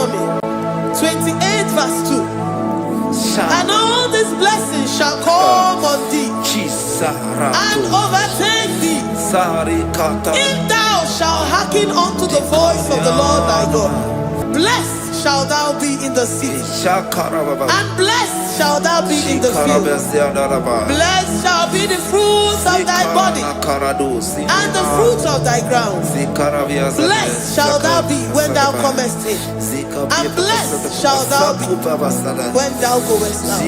for me. 28 verse 2. And all these blessings shall come on thee and overtake thee, if thou shalt hearken unto the voice of the Lord thy God. Blessed shalt thou be in the city, and blessed shalt thou be in the field. Blessed shall be the fruits of thy body, and the fruits of thy ground. Blessed shalt thou be when thou comest in, and blessed shalt thou be when thou goest out.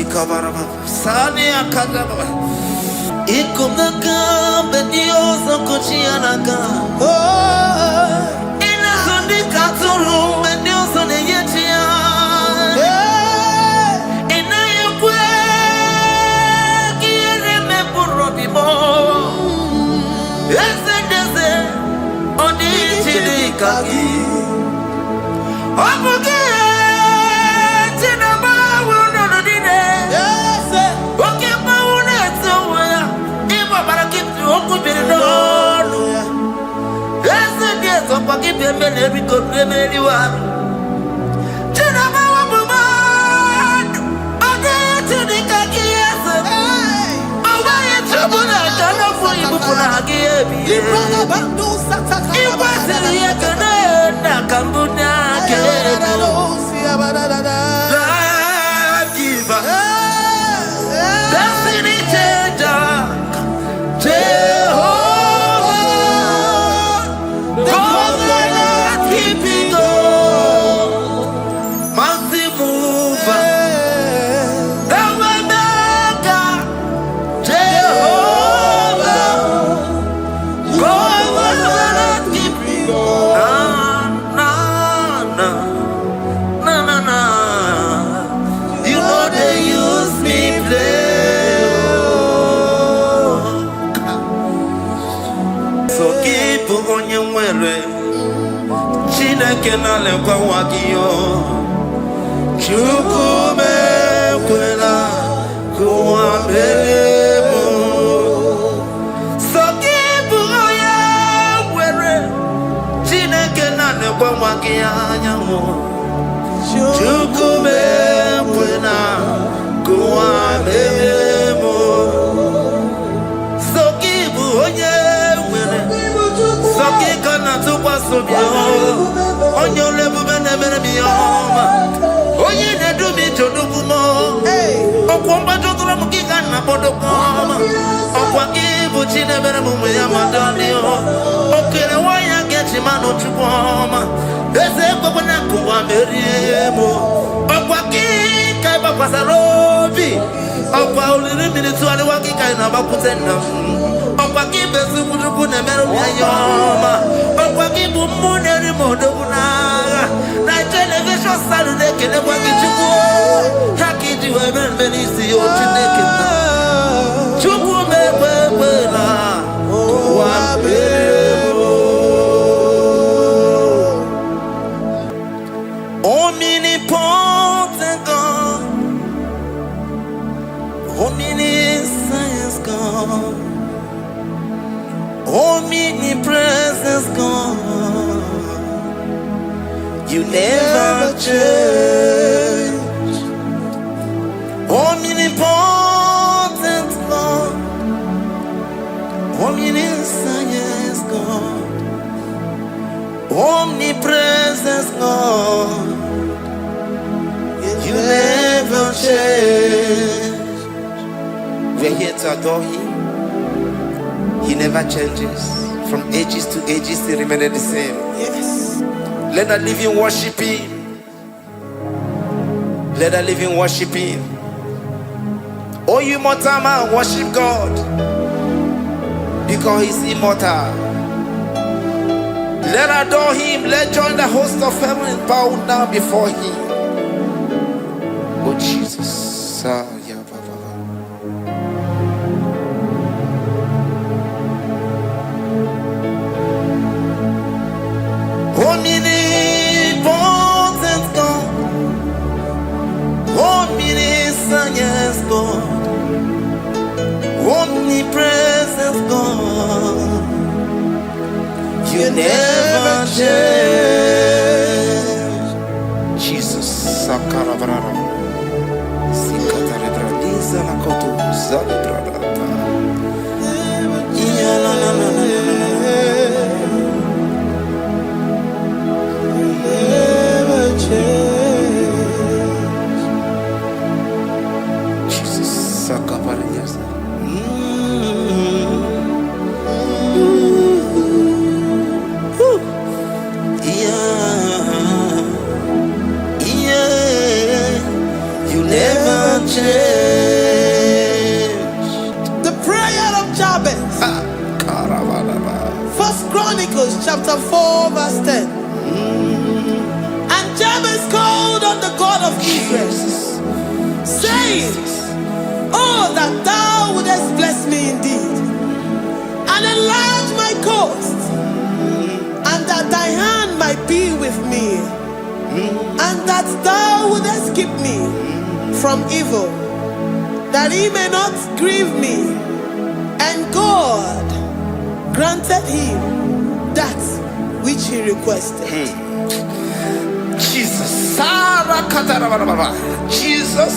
Omnipotent God, omniscience God, omnipresence God, you never change. Omnipotent God, omniscience God, omnipresence God, you never change. We're here to adore Him. He never changes. From ages to ages, He remains the same. Yes. Let the living worship Him. Let the living worship Him. Oh, you mortal man, worship God, because He's immortal. Let adore Him. Let join the host of heaven and bow down before Him. Oh Jesus. Omnipotent God, omniscience God, omnipresence God, you never change. Sakarabrara. Sikatarebradiza la kotu zalebrada. Yeah, never change. Jesus, Sakaparias. You never change. The prayer of Jabez. First Chronicles chapter 4 verse 10. And Jabez called on the God of Israel, saying, oh, that thou wouldest bless me indeed, and enlarge my coast, and that thy hand might be with me, and that thou wouldest keep me from evil, that he may not grieve me. And God granted him that which he requested. Jesus, Jesus,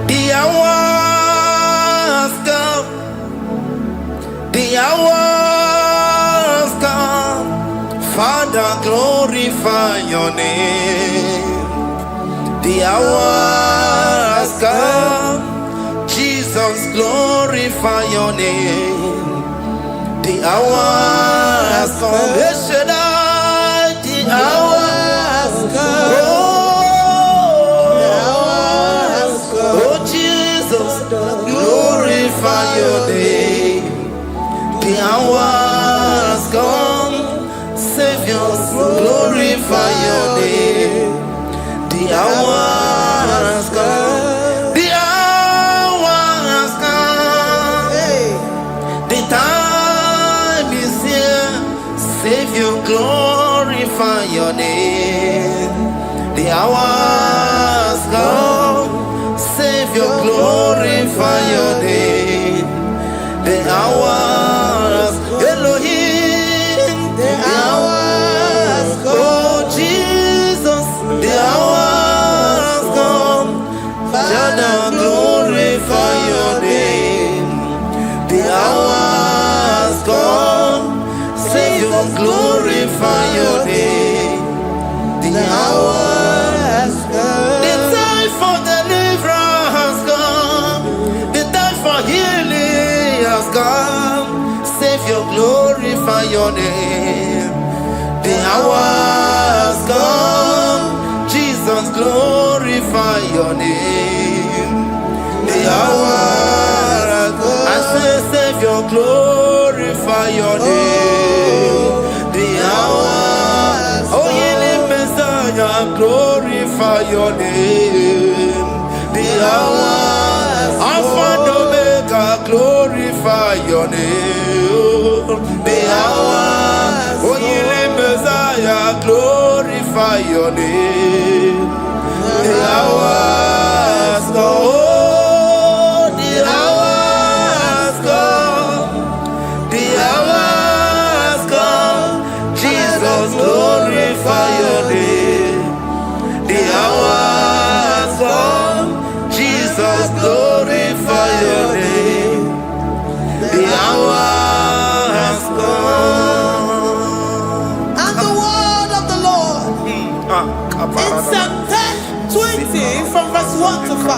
the hours come, the hours come, Father, glorify your name. The hours come, Jesus, glorify your name. The hours come, the hours come. Oh Jesus, glorify your name. The hours come, Savior, glorify your name. The hours come, the hours come. The time is here, Savior, glorify your name. The hours come, Savior, glorify your name. The hours, Elohim, the hours come. Oh Jesus, the hours come. Father, glorify your name. The hours come, Savior, glorify your name. The hours come. The time for deliverance has come. The time for healing has come. Savior, glorify your name. The hours come. Jesus, glorify your name. The hours come. I say, Savior, glorify your name. The hours. Oh, healing Messiah, glorify your name. The hours. Alpha and Omega, glorify your name. The hours. Oh, healing Messiah, glorify your name. The hours go. Oh, the hours come. The hours come. Jesus, glorify your name. The hours come. Jesus, glorify your name. The hours come. And the word of the Lord in Psalm 20 from verse 1 to 5.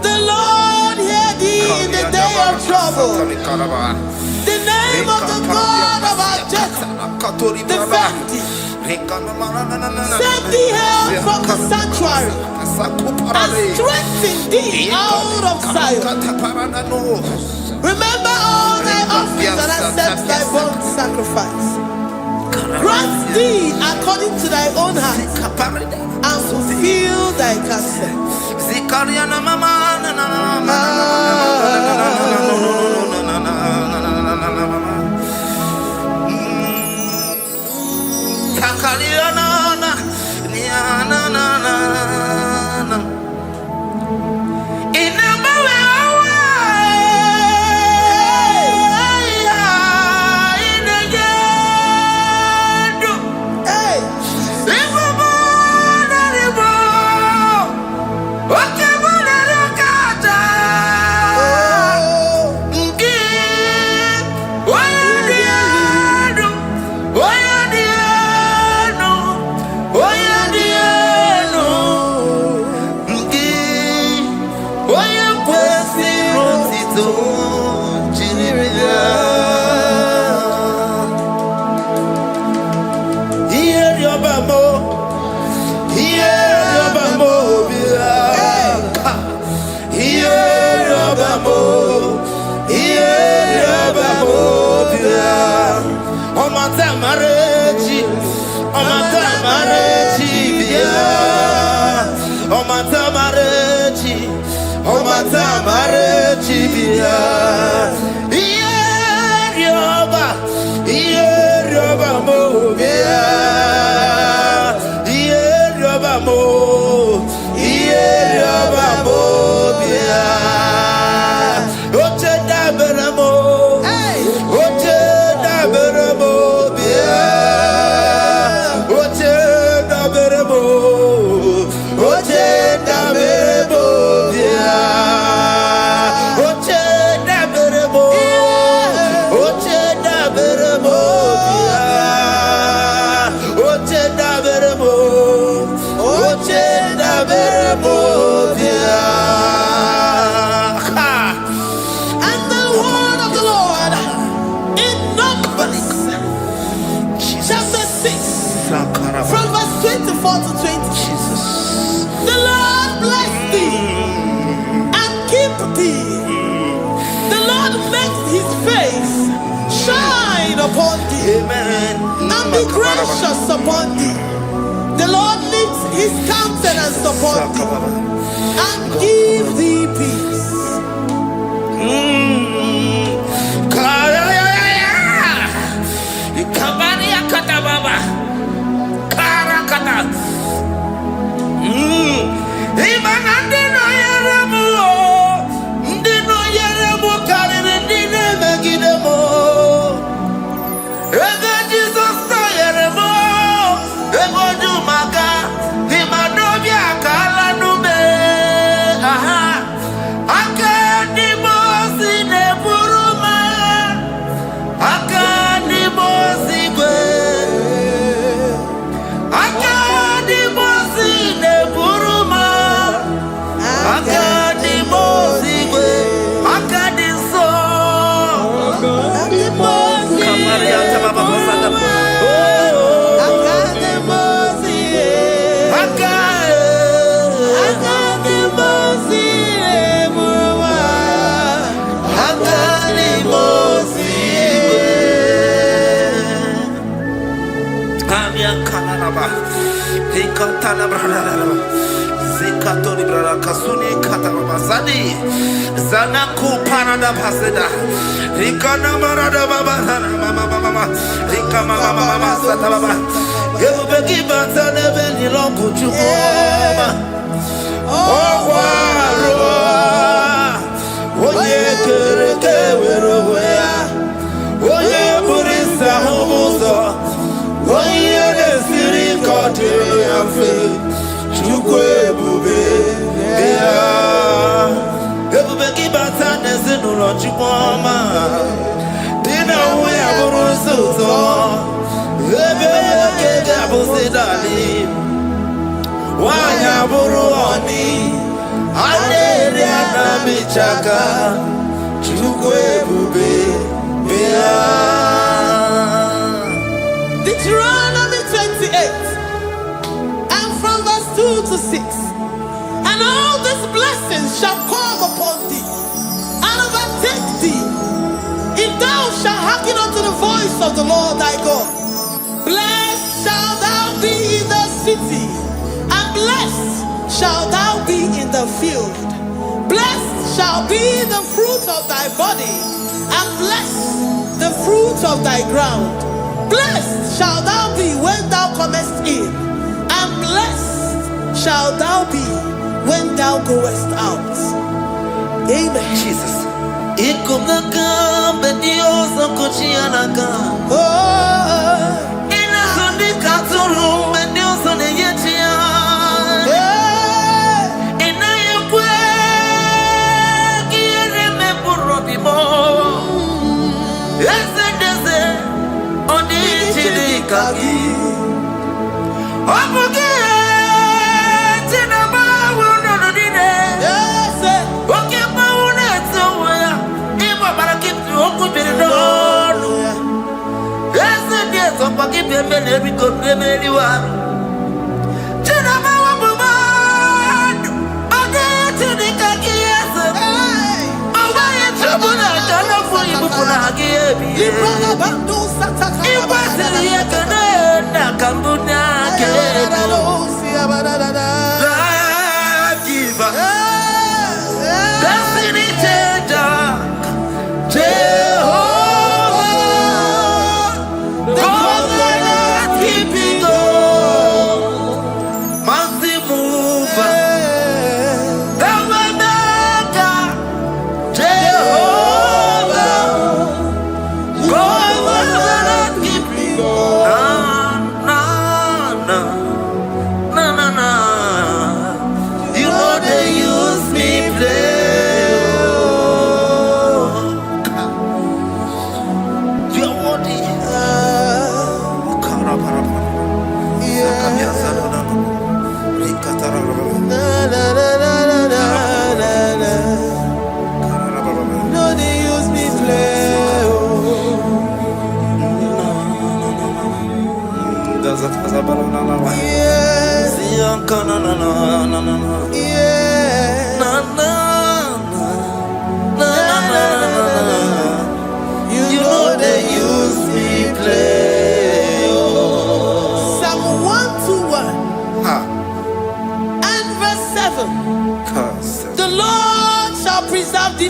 The Lord hear thee in the day of trouble. The name of the God of our Jacob defend thee. Set thee help from the sanctuary and strengthen thee out of Zion. Remember all thy offerings and accept thy burnt sacrifice. Grant thee according to thy own heart and fulfill thy counsel. Upon thee, amen, and be gracious upon thee. The Lord lifts his countenance upon thee and give thee peace. Deuteronomy 28 and from verse 2 to 6. And all these blessings shall come upon thee and overtake thee, if thou shalt hearken unto the voice of the Lord thy God. Blessed shalt thou be in the city, and blessed shalt thou be in the field. Blessed shall be the fruit of thy body, and blessed the fruit of thy ground. Blessed shalt thou be when thou comest in, and blessed shalt thou be when thou goest out. Amen. Jesus.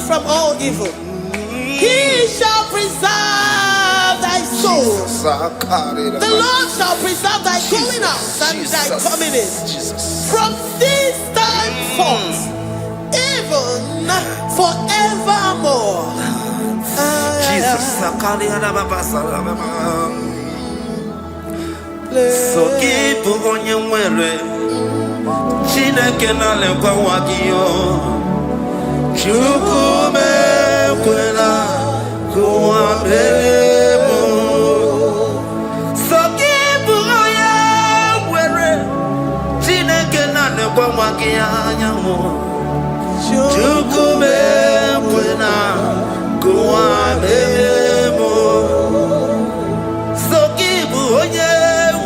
From all evil, he shall preserve thy soul. The Lord shall preserve thy going out and thy coming in from this time forth, even forevermore. Jesus. So keep on your way. Chineke na lekwa wagiyo. Chukume kwela kuambemo Sokibu oya were Chineke na nekwa wakianya mo Chukume kwela kuambemo Sokibu oya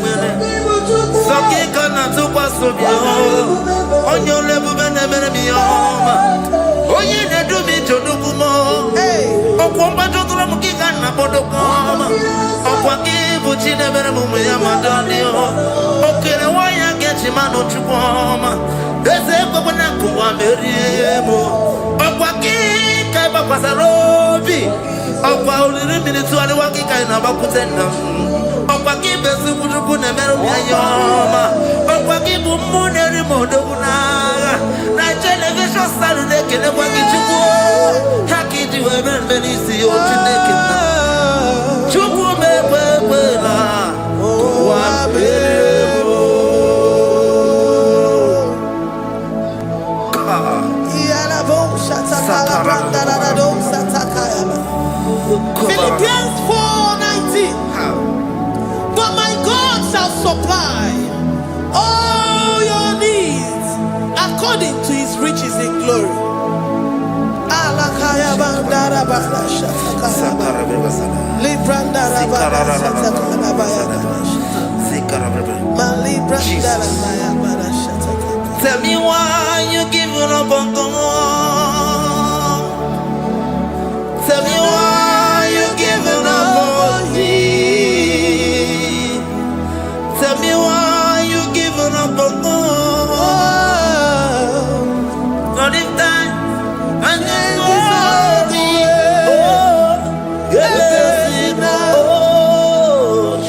were Sokika na tukwa sobyo Onyo lebu bene mene miyoma Oye ne do mi jodukumo Okwomba jodura mukika na bodokoma Okwa kibu chine bere mumu ya madani Okere waya gechi mano chukwoma Eze kwa na kuwa meriemo Okwa kika iba kwa sarobi Okwa uliri minituari wakika ina bakutenda Okwa kibezu kujuku ne meru ya yoma Okwa kibu muneri modokunaga Na television Saturday kene kwa kichuku Haki jiwe menisi yote nekina Chuku mekwela Wabebo Philippians 4:19 But my God shall supply all your needs according to his riches in glory. Tell me why you giving up on God. Tell me why you giving up on me. Tell me why you giving up on God. Not in time and then glory. Oh, yeah, oh,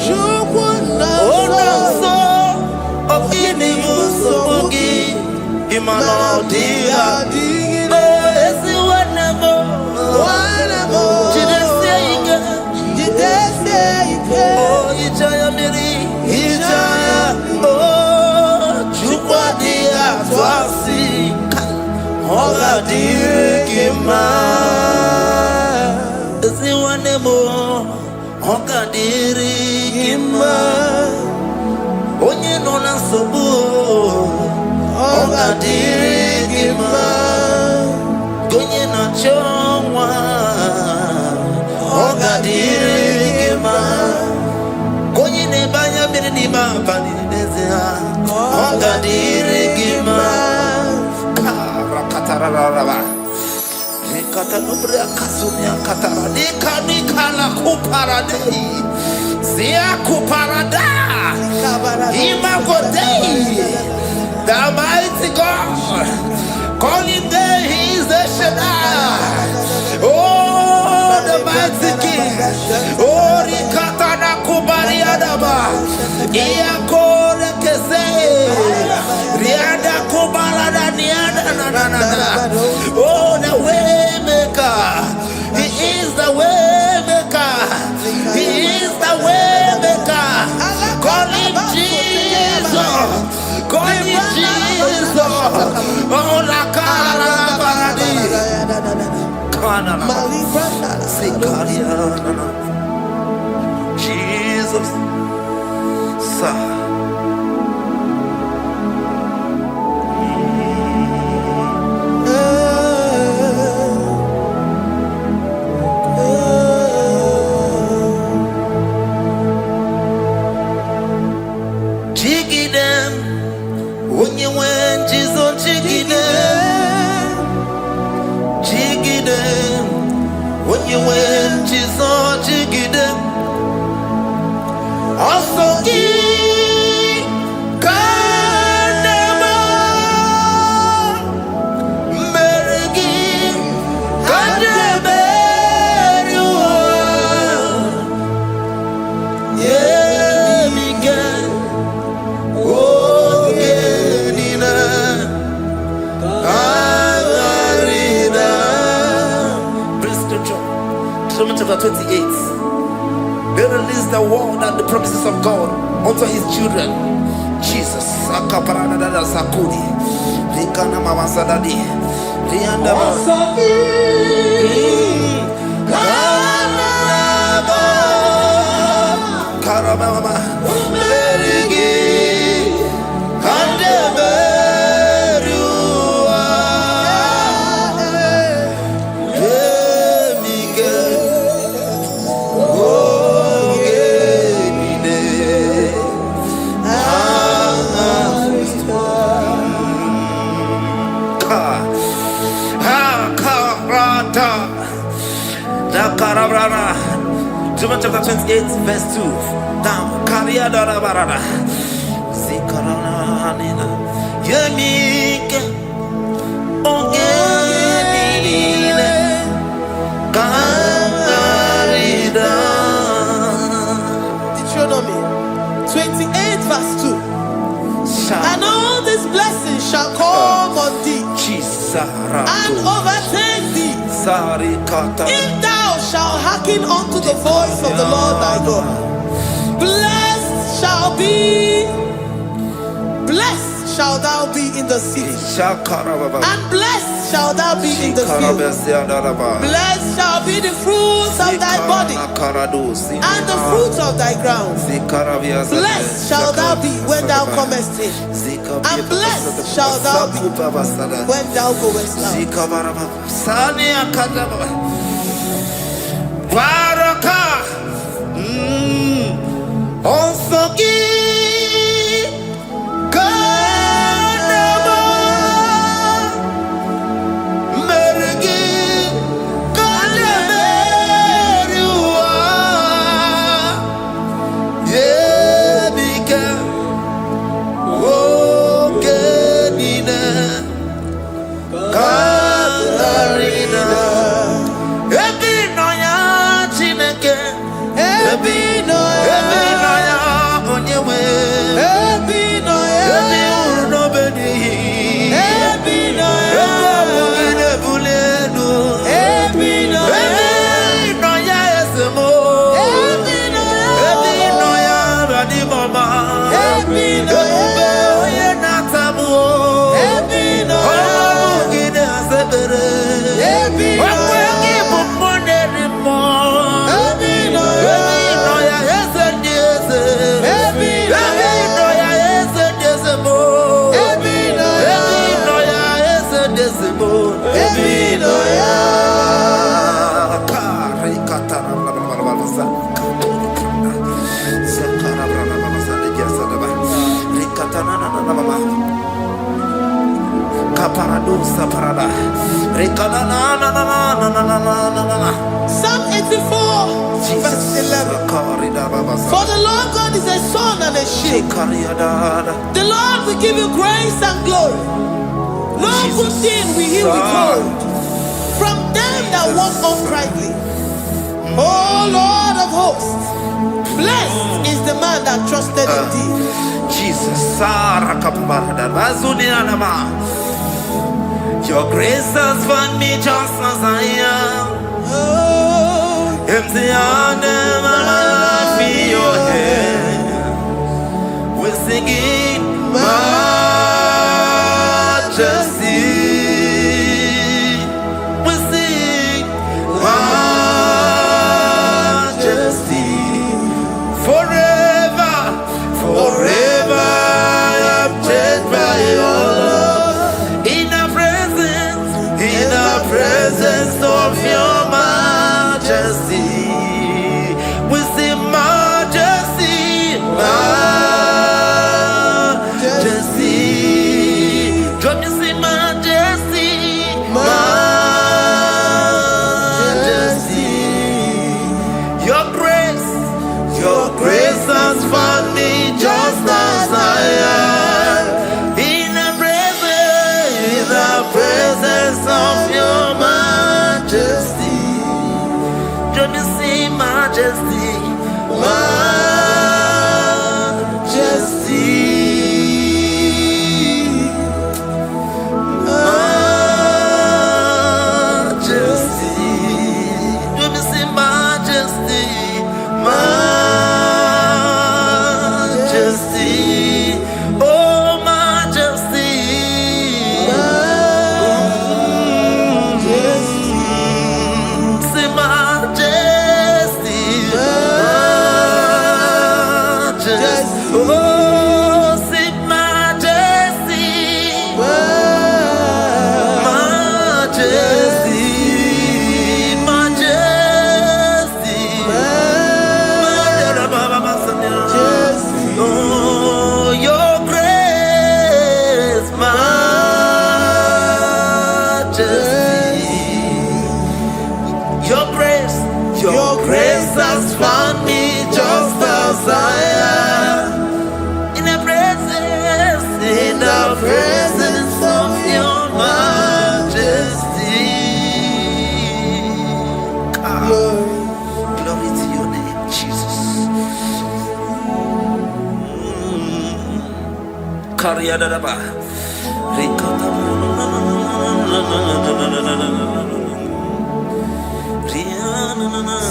so of any so Imano dia oh esi wanamo jidese oh ijaya miri ijaya oh chukwa dia twasi hoga dirikima esi wanamo hoga dirikima onye no na sobu Oga dirigima Gonye na chongwa Oga dirigima Gonye ne banya miri Gadirigima Karakatararaba Katanubria Kasunia Katara Nikala Kuparadei Zia Kuparada Imagodei the mighty God calling there he is the Shaddai. Oh the mighty King. Oh Rikatana Kubariadaba Iakore Kese Riada Kubalada Niada oh the way maker. He is the way maker. He is the way maker. Call him Jesus. Call him Jesus. Oh la cara baradi. Kana Jesus. Sa. Chapter 28. They release the word and the promises of God unto his children. Jesus. Sakudi. Likana mama sadadi. Lianda Karabama. John chapter 28 verse 2. Down. Karia dara barada. Zikarana nina. Yemike. Ongenine. Karida. Deuteronomy 28 verse 2. And all these blessings shall come on thee and overtake thee if thou shalt hearken unto the voice of the Lord thy God. Blessed shall thou be in the city, and blessed shall thou be in the field. Blessed shall be the fruits of thy body and the fruits of thy ground. Blessed shall thou be when thou comest in, and blessed shall thou be when thou goest out. Baraka Onsoki Kanama Merigi Kalamerua Yebika Ogenina Katarina Mama, Psalm 84, verse 11. For the Lord God is a sun and a shield. The Lord will give you grace and glory. No good thing will he withhold from them that walk uprightly. O Lord of hosts, blessed is the man that trusted in thee. Jesus, your grace has found me just as I am. Empty handed, my life in your hand. We're singing majesty. We sing majesty. Forever, forever I'm changed by your love. In the presence of your majesty, we see majesty, majesty. Drop me, see majesty, majesty. Your grace has found me just as I am. In the presence of your majesty, let me see majesty, majesty, majesty. Let me see majesty, majesty. Oh, majesty. Oh, sing majesty, majesty, majesty, majesty. Oh, your grace, majesty. Your grace has found me just as I am. In the presence of your majesty. Glory to your name, Jesus.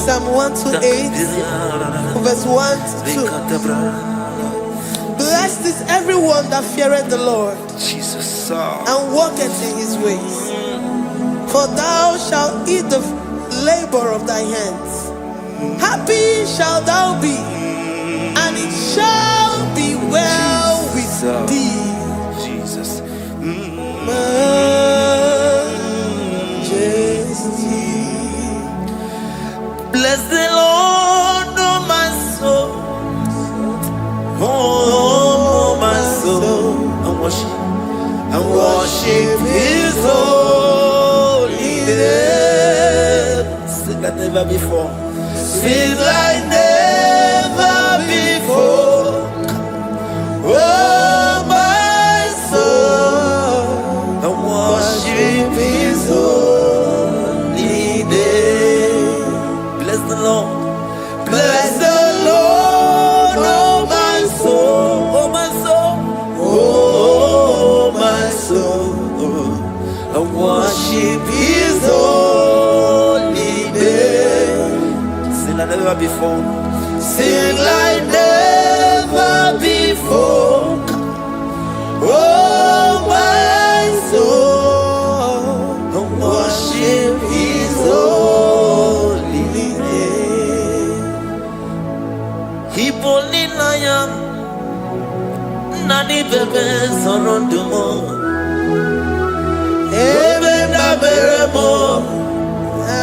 Psalm 128, verse 1 to 2. Blessed is everyone that feareth the Lord, Jesus, and walketh in his ways. For thou shalt eat the labor of thy hands. Happy shalt thou be, and it shall be well with thee. Jesus. Majesty. Bless the Lord, oh my soul. Oh, my soul, and worship his holy name. Sing like never before. Sing like never before. Oh, my soul, and worship his holy name. Bless the Lord. Bless the Lord, oh my soul, oh my soul, oh my soul, I worship his holy name. Sing like never before. Sing like never before. Oh my soul, I worship his holy name. Hipolina nani bebe sorondumo ebe na beremo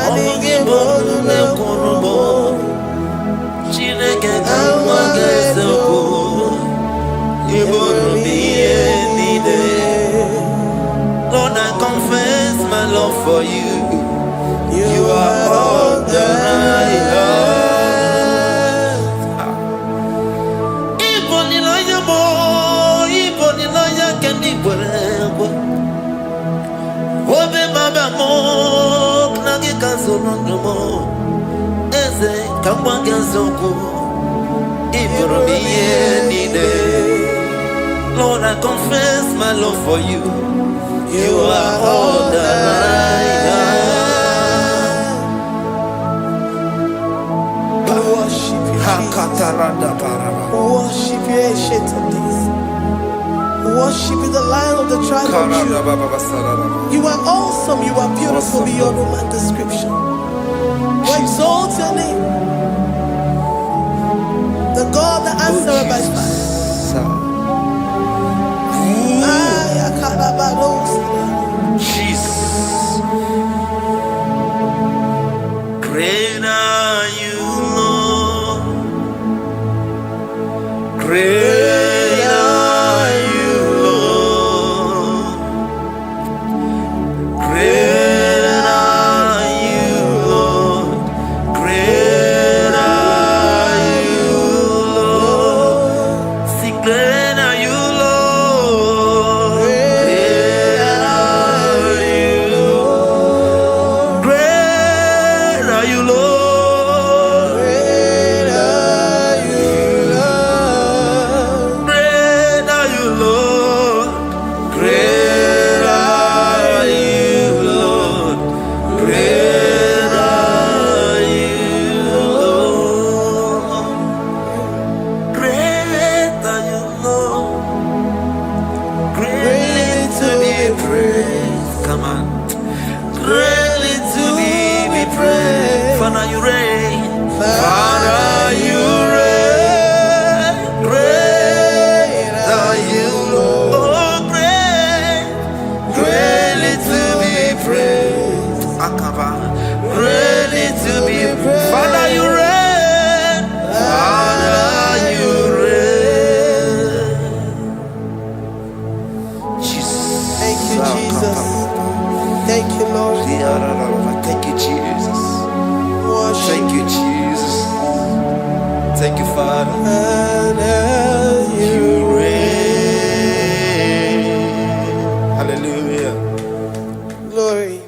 omugi bolu ne kunumo chineke kamage seko ibolu biye nide Lord, I confess for you. You are all that I have. Even in your boy, even in your candy, whatever. Obe mama mo, nagi kanzo no more. Eze kamwa kanzoko, even me any day. Lord, I confess my love for you. You are all that I have. Worship you, worship you, ancient of days. Worship you, the Lion of the tribe of Judah. You are awesome, you are beautiful beyond human description. We exalt your name, the God that answers by fire. Jesus, great are you, Lord. Great are you, Lord. Great are you, Lord. Great are you, Lord. Sing, great are you, Lord. Great are you, Lord. Great are you, Lord. Great are you, Lord. Great are you, Lord. Great are you, Lord. Great are you, Lord. Great are you, Lord. Greatly to be praised. Come on. Greatly to be praised. Father, you reign. Father, you reign. Great are you, Lord. Oh, great. Greatly to be praised. Akaba. Greatly to be praised. Father, you reign. Father, you reign. Jesus. Thank you, Jesus. Thank you, Lord. Thank you, Jesus. Worship Thank you, Jesus. Thank you, Father. You reign. Hallelujah. glory.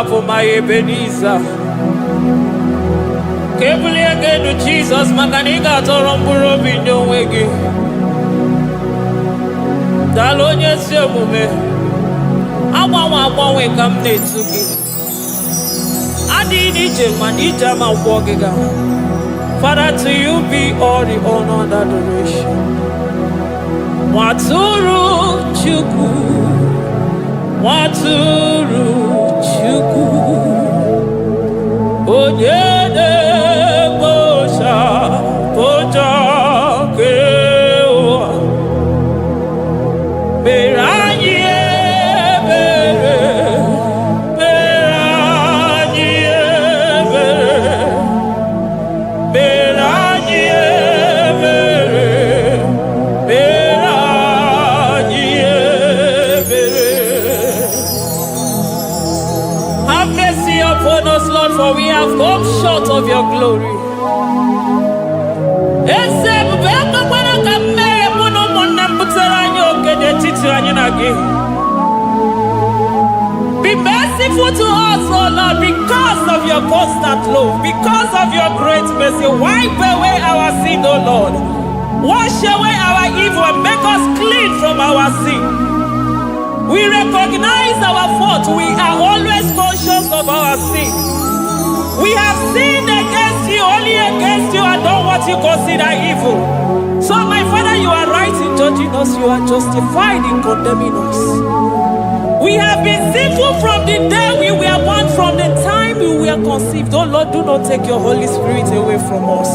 For my Ebenezer, carefully again to Jesus, Makanika Toromburo Bindo Wegi. Dalonia Semume, Awa we come to give. I did it, Manija, my walking. Father, to you be all the honor and adoration. Waturu Chukwu, Waturu Chukwu, Onyene Bosha, Boja Kewa, Beranye Bere, Beranye Bere, Beranye Bere, Beranye Bere. Have mercy upon us, Lord, for we have come short of your glory. Be merciful to us, O Lord, because of your constant love, because of your great mercy. Wipe away our sin, O Lord. Wash away our evil and make us clean from our sin. We recognize our fault. We are always conscious of our sin. We have sinned against you, only against you, and done what you consider evil. So, my Father, you are right in judging us. You are justified in condemning us. We have been sinful from the day we were born, from the time we were conceived. Oh Lord, do not take your Holy Spirit away from us.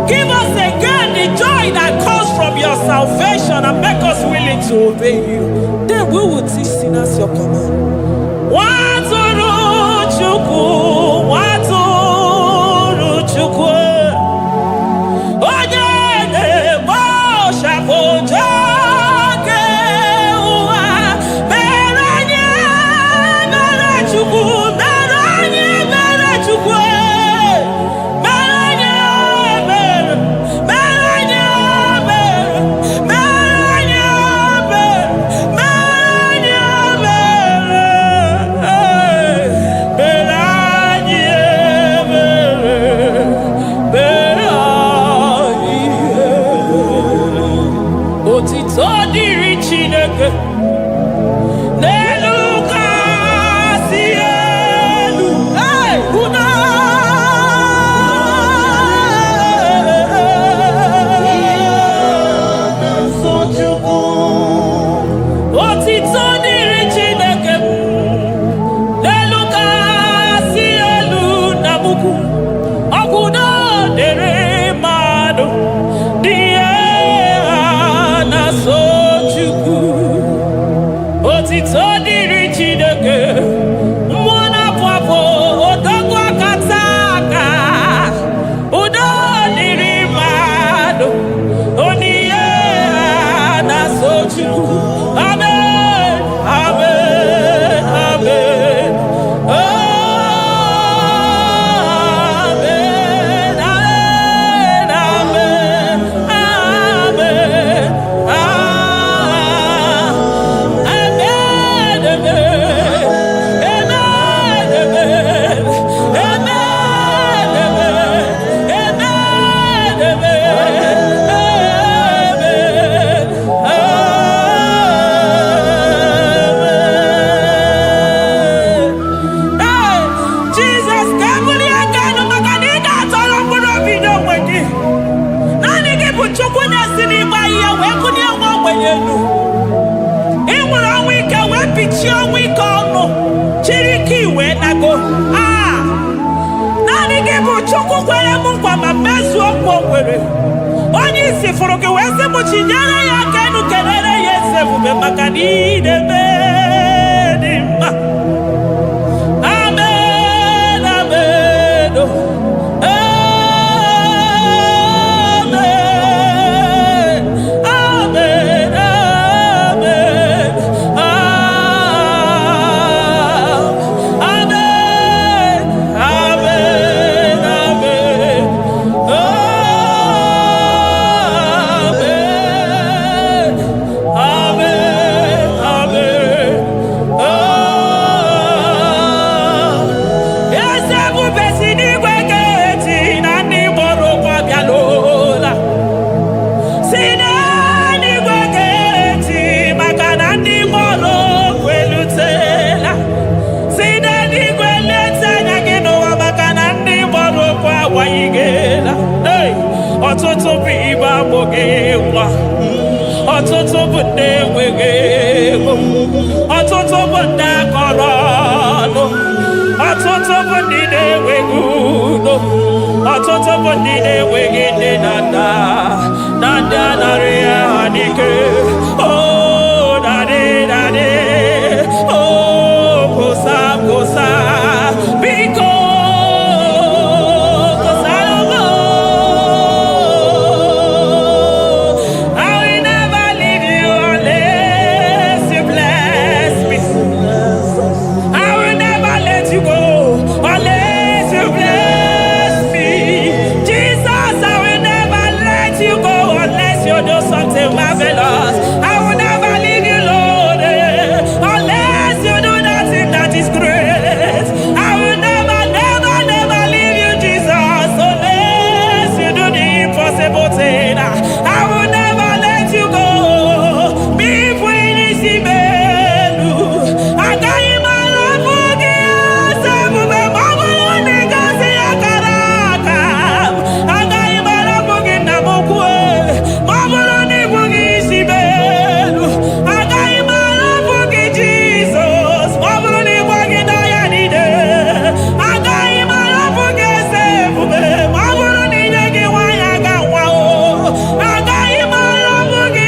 Give us again the joy that comes from your salvation and make us willing to obey you. Then we will teach sinners your command. Waturu Chukwu, Waturu Chukwu, Onyene Bosha Boja Kewa, Beranye Bere Chukwu, Beranye Bere Chukwu, Beranye Bere, Beranye Bere, Beranye Bere, Beranye Bere, Beranye Bere, Beranye. Otito diri Chineke. N'elu kasị elu. Hey, una. Otito diri Chineke. N'elu kasị elu na buku. Ọkwụdo dịrị mmadụ. Dị na-so Chukwu. Otito dịrị Chineke. Mmụọ na-apụ apụ, odogwu akata aka. Udo dịrị mmadụ. Onyinye na-so Chukwu. Amen, amen, amen. Amen, amen, amen, amen, Jesus, kabuli agano makanida atọrọ mkpụrụ obi n'onwe gị. Naanị gị bụ Chukwu na-esi n'ịgba ihe wee kụnye nwa ogbenye elu. Ị nwere ọnwụ ike wee pichie ọnwụ ike ọnụ, chiri ike iwe nago. Naanị gị bụ Chukwu kwere m nkwa ma mezuo nkwa o kwere. Onye isi fụrụ gị wee sị m chinyere ya aka enu kelere ya eze ebube maka na ị na-eme dị mma. Amen, amen, oh. Amen, amen, amen, amen, amen, amen, amen, eze ebube si n'igwe ga-eti na ndị gboro ụgwọ bịalola. Si n'eluigwe ga-eti maka na ndị gboro ụgwọ elutela. Si n'eluigwe leta anya gị n'ụwa maka na ndị gboro ụgwọ awaghịgela. Ọtụtụ bụ ibe agbụghị nwa. ọtụtụ bụ ndị enweghị ego, ọtụtụ bụ ndị akọrọ ọnụ, ọtụtụ bụ ndị na-enweghị udo, ọtụtụ bụ ndị na-enweghị nne na nna, na ndị anarị ya ha n'ike. Oh, daddy, daddy, oh, gosa, gosa, biko. Marvelous. I will never leave you, Lord, unless you do that thing that is great. I will never, never, never leave you, Jesus, unless you do the impossible thing. I will never let you go. Me when you see me, I got you my love for you. I got you my love for you.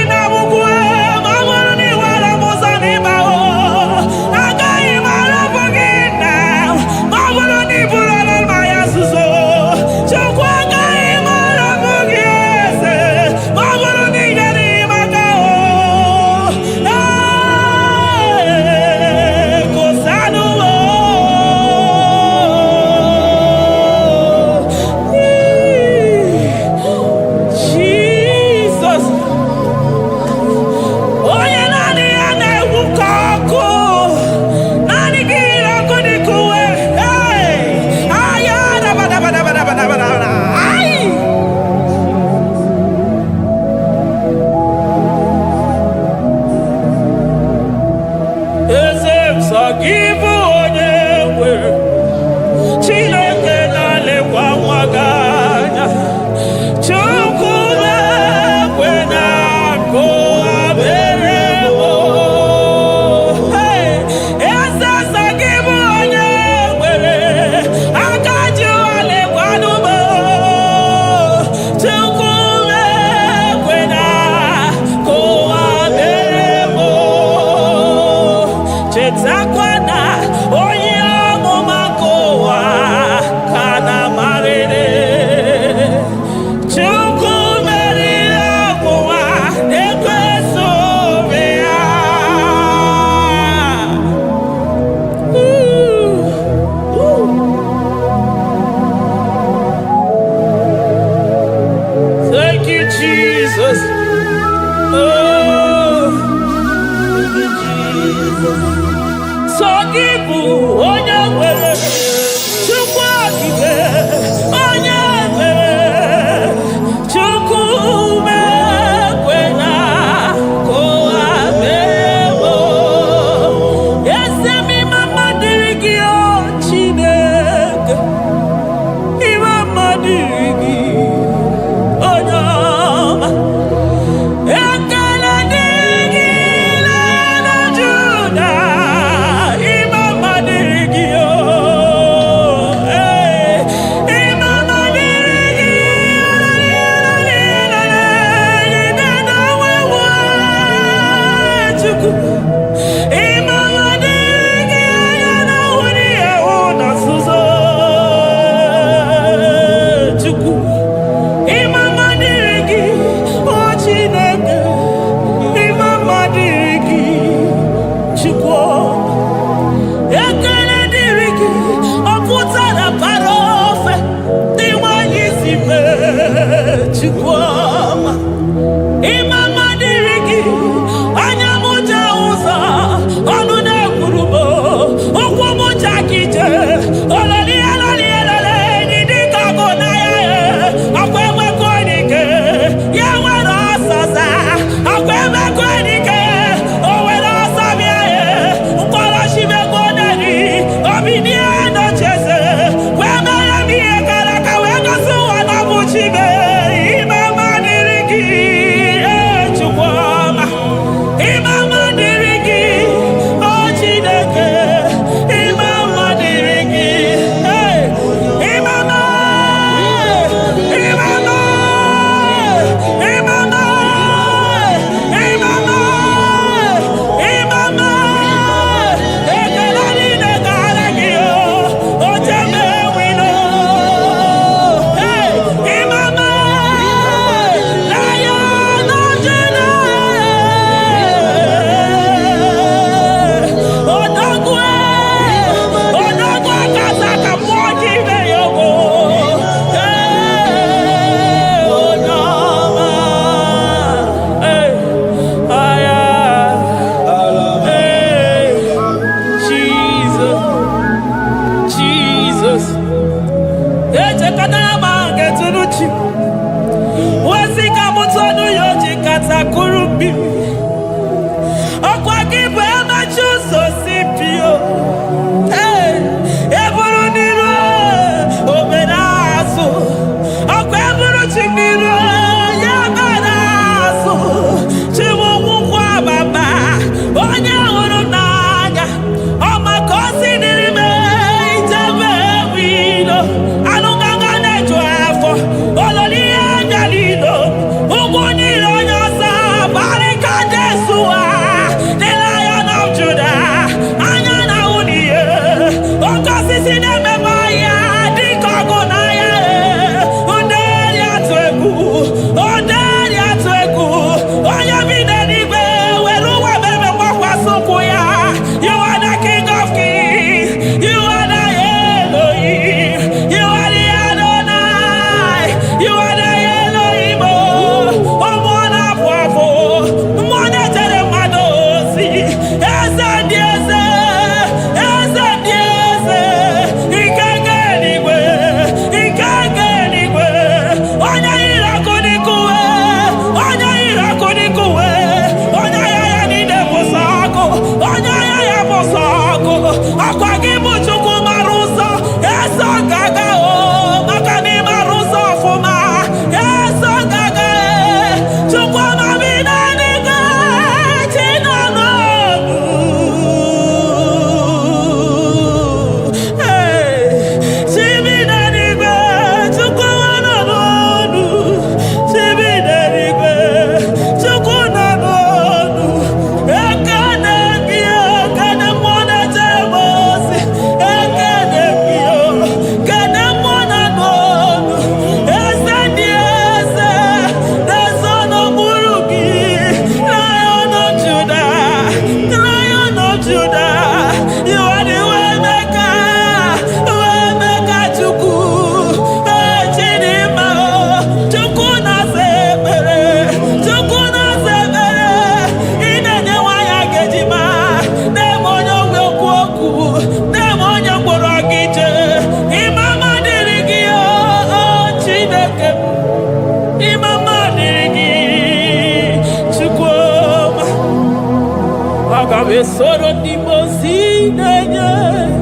Soro di mozina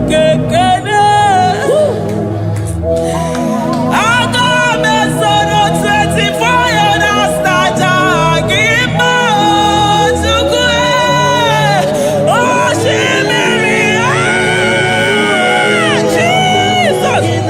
que quede. Aga me soro 24 hours taja gima tukue. Oh shimiri Jesus.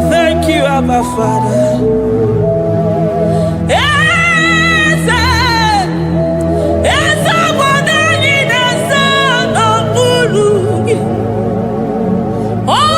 Thank you, Abba Father. Oh,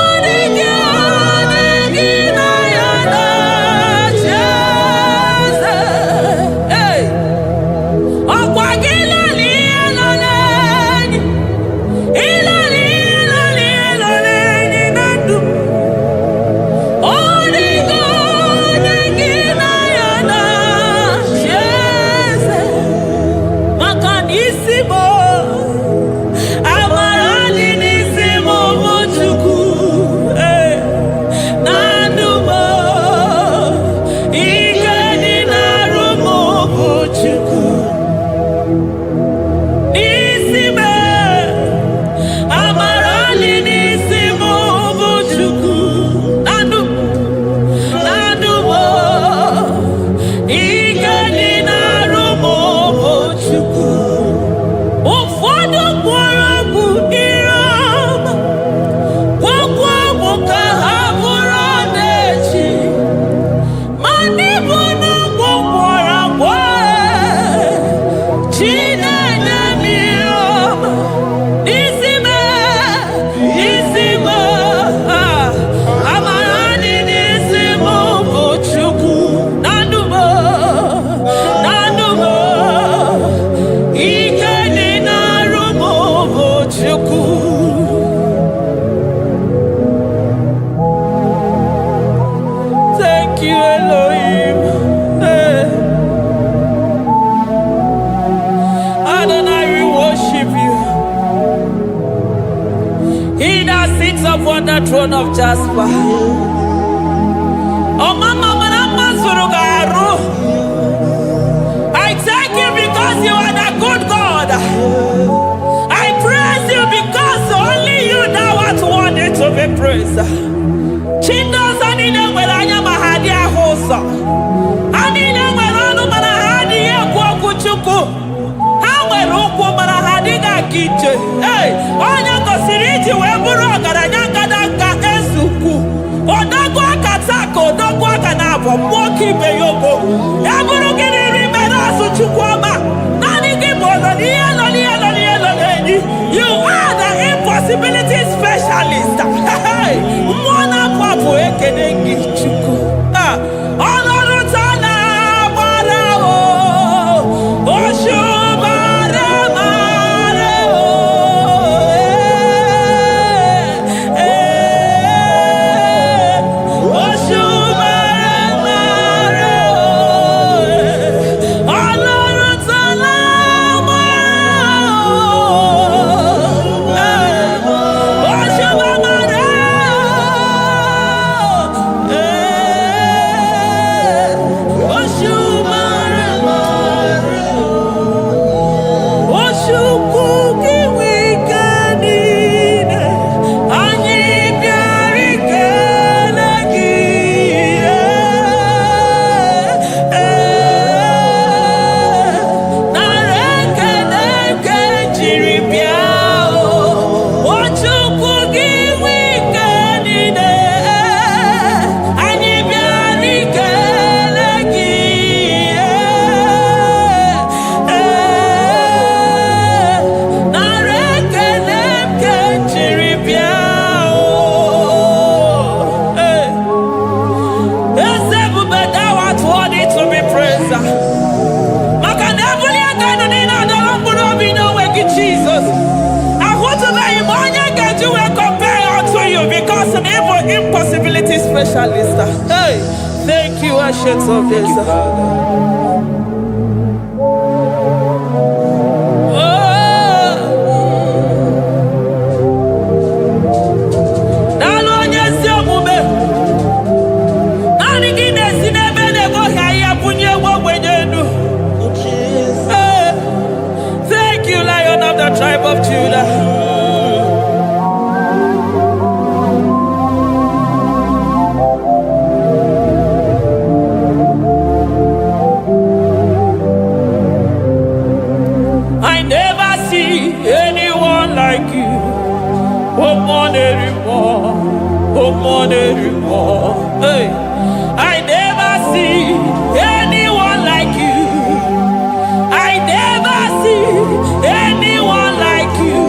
Elohim. Hey. Adonai, we worship you. He that sits upon the throne of Jasper. Oh, Mama, I thank you because you are the good God. I praise you because only you now are worthy to be praised. Chindos anine welanya mahadi ahosa. Anine welanu manahadi yekwa kuchuku. Hawe ruku manahadi ga kiche. Hey, onya kosiriti weburu agaranya kadaka esuku. Odagwa katako, odagwa kanabo, mwoki beyoko. Yaburu gini rimena suchukwama. Nani gibono, you are the impossibility specialist. Mwana papu ekenengi chuku. Olorutana marao. Oshubare marao. Impossibility specialist. Hey, thank you, Ancient of Days. Thank you, Lion of the tribe of Judah. Hey, I never see anyone like you. I never see anyone like you.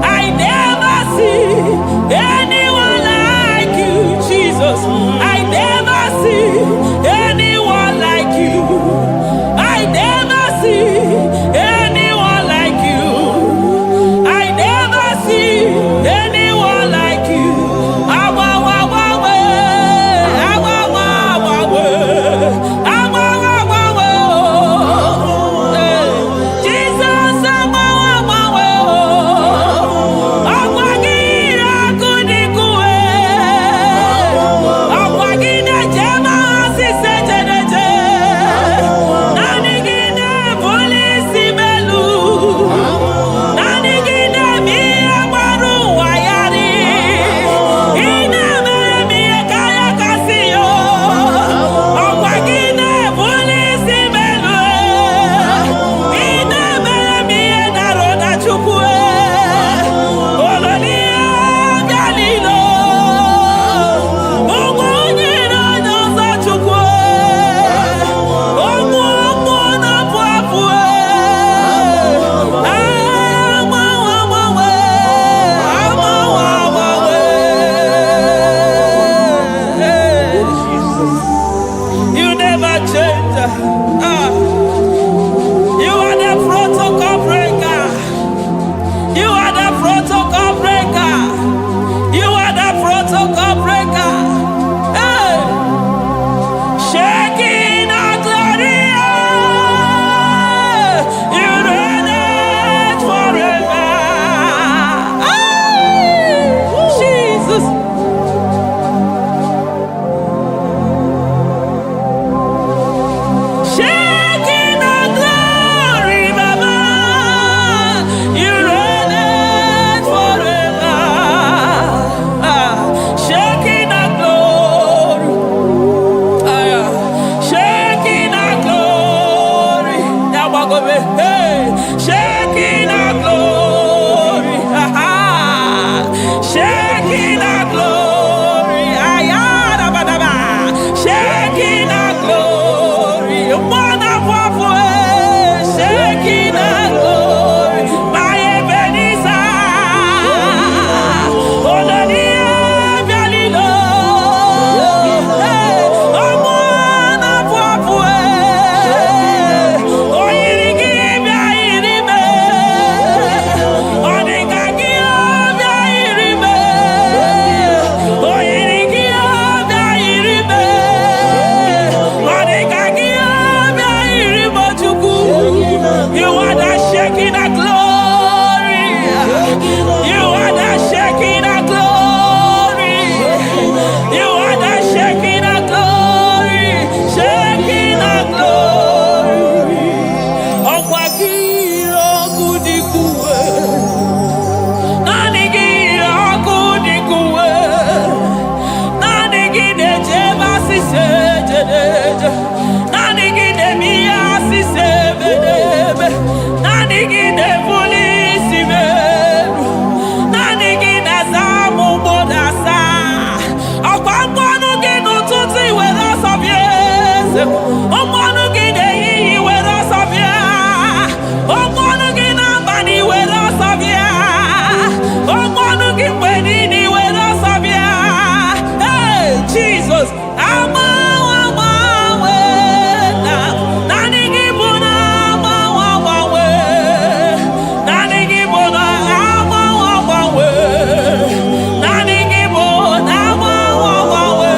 I never see anyone like you, Jesus. I never see anyone like you. I never see anyone like you. I never see anyone like you. Ọmọnụ gị na-eyiyi were ọsọ bịa. Ọmọnụ gị n'abalị were ọsọ bịa. Ọmọnụ gị mgbe niile were ọsọ bịa. Hey, Jesus, agbanwe na naanị gị bụ na agbanwe. Naanị gị bụ na agbanwe. Naanị gị bụ na agbanwe.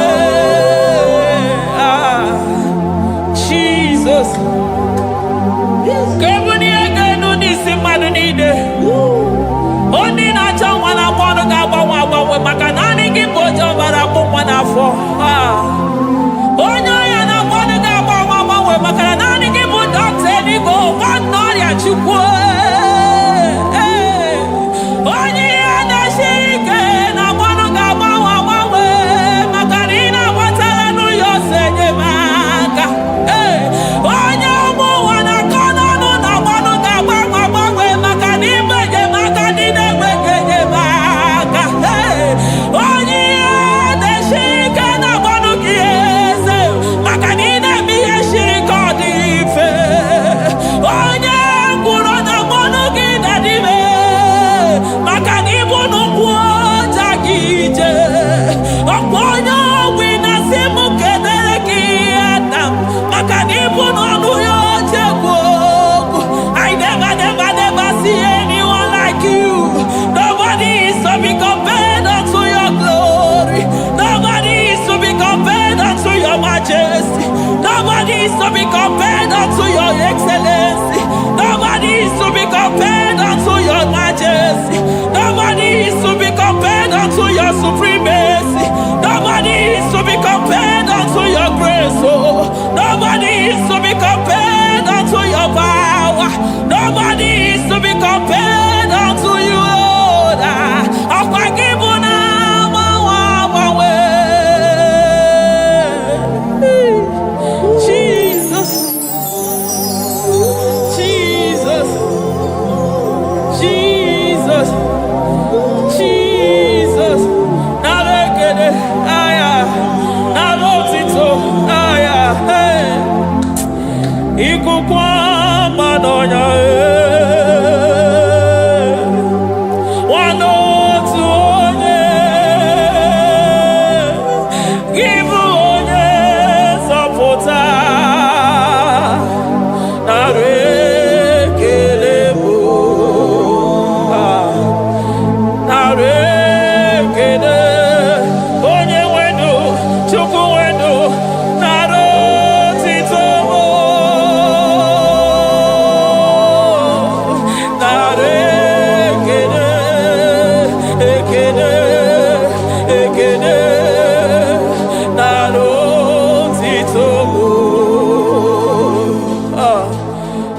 Jesus. Kebuni egenu n'isi mmadụ niile. Ndị na-achọ nwa na-akpọ ọnụ ga-agbanwe maka naanị gị bụ oje ọbara akpụ nwa n'afọ. Onye ọya na-akpọ ọnụ ga-agbanwe maka na naanị gị bụ dọkịta eluigwe nwanne ọrịa Chukwu. Onye ihe na-esiri ike na-akpọ ọnụ ga-agbanwe maka na ị na-agbatara n'ụyọ ọsọ enyemaka. Onye ụmụ ụwa na-akọ n'ọnụ na-akpọ ọnụ ga-agbanwe maka na ime enyemaka dị na-enweghị enyemaka. Onye ihe na-esiri ike na-akpọ ọnụ gị eze maka na ị na-eme ihe siri ike ọ dị mfe. Onye ngwụrọ na-akpọ ọnụ gị na-adịbe maka na ịbụ n'ụkwụ ọja gị ije. Ọkwa onye ogbi na-asị m kedere gị Adam maka na ịbụ n'ọnụ ya oche gwu okwu. I never see anyone like you. Nobody is to be compared unto your glory. Nobody is to be compared unto your majesty. Nobody is to be compared unto your excellency. Nobody is to be compared unto your majesty. Nobody is to be compared unto your supremacy. Nobody is to be compared unto your grace. Oh, nobody is to be compared unto your power. Nobody is to be compared unto you, Lord. Jesus, Jesus, Jesus, Jesus. Nalekede, aya, nalotito, aya, hey. Ikukwa madonya, wanotu onye, givu onye zọpụta.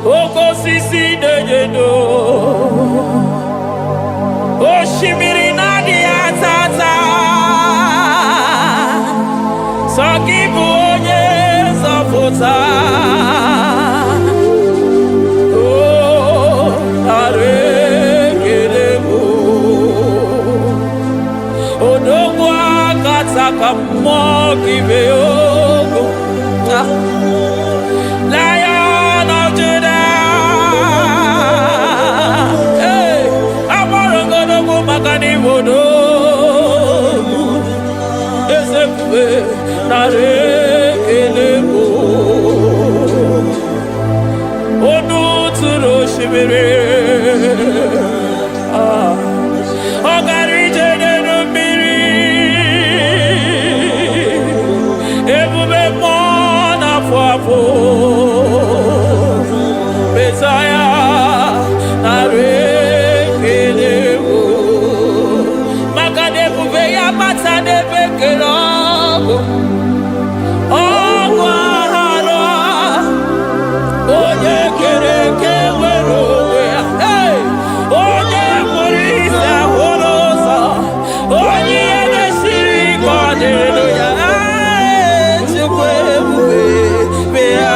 Okosisi dejedo, oshimiri nadi atata, sokibu onye zọpụta. Oh, arekelebo, odogwu akata ka mmụọ kibe ogo. Lion of Judah, hey, amorogodogo makani bodo, ezekwe narekelebo, onu turo shimere, ogarije nenu mmiri, ebube mmụọ na-afụ afụ. Messiah, narekelebo, maka na ebube ya bata n'ebe kere ọgụ. Ọgụ aghara, onye kere eke nwere onwe ya. Hey! Onye kpụrụ isi ahụrụ ụzọ, onye ihe na-esiri ike ọ dịrị ya. Chukwu ebube, bịa.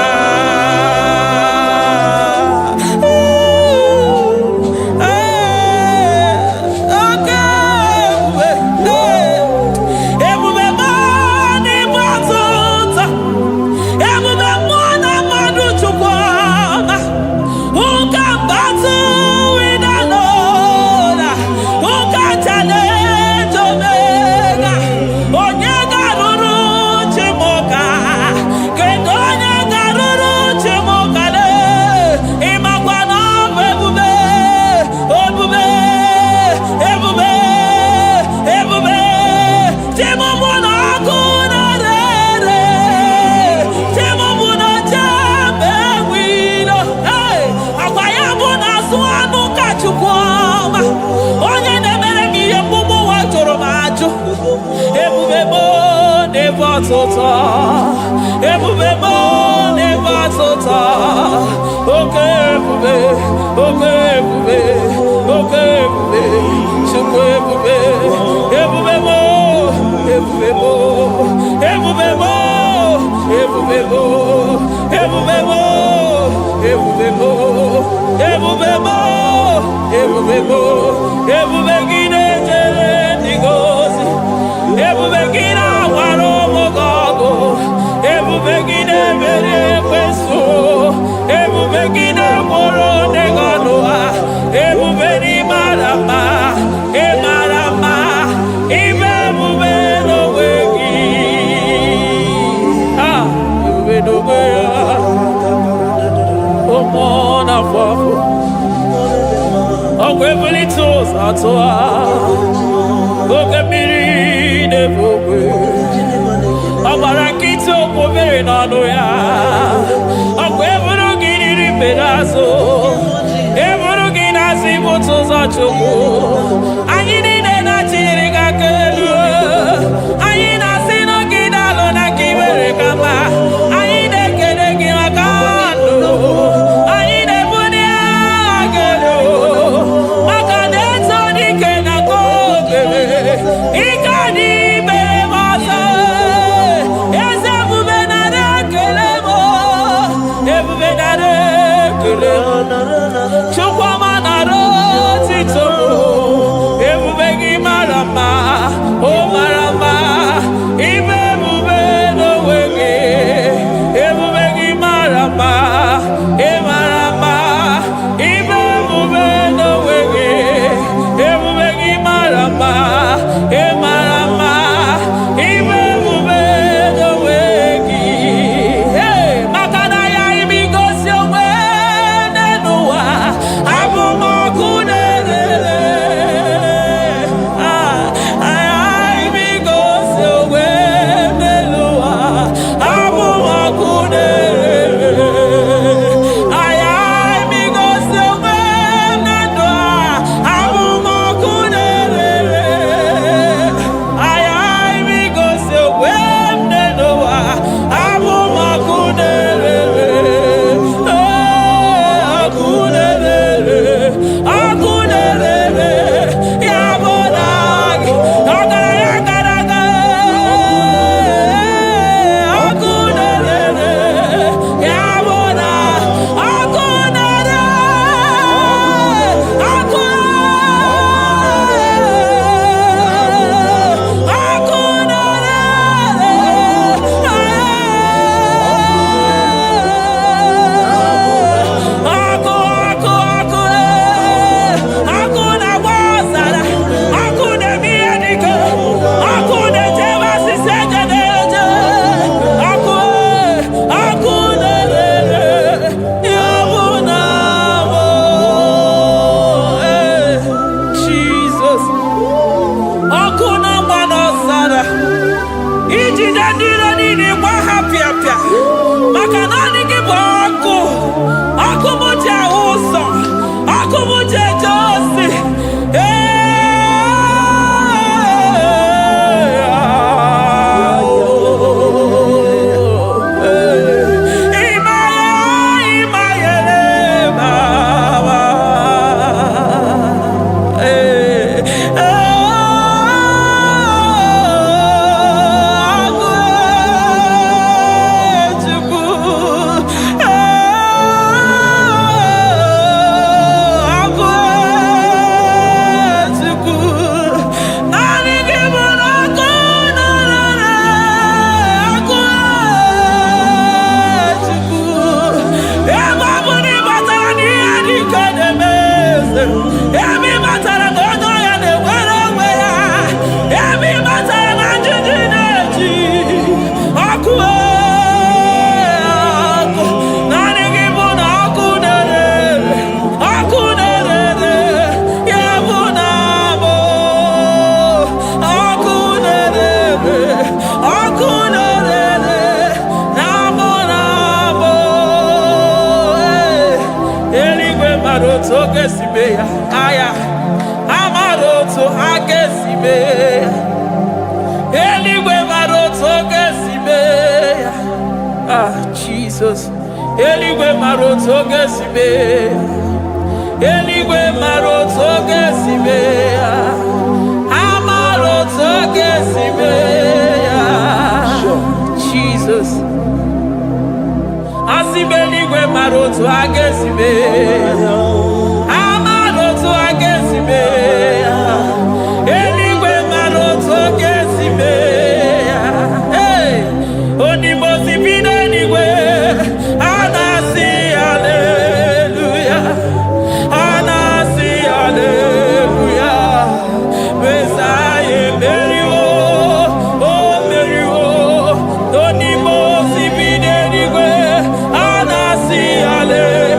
Jesus. Eligwe maroto gesibe. Eligwe maroto gesibe. Amaroto gesibe. Jesus. marotu agesime. Amarotu agesime. Eligwe marotu agesime. Hey, onimosi bide eligwe. Anasi hallelujah. Anasi hallelujah. Messiah Mary oh Mary oh. Onimosi bide eligwe. Anasi hallelujah.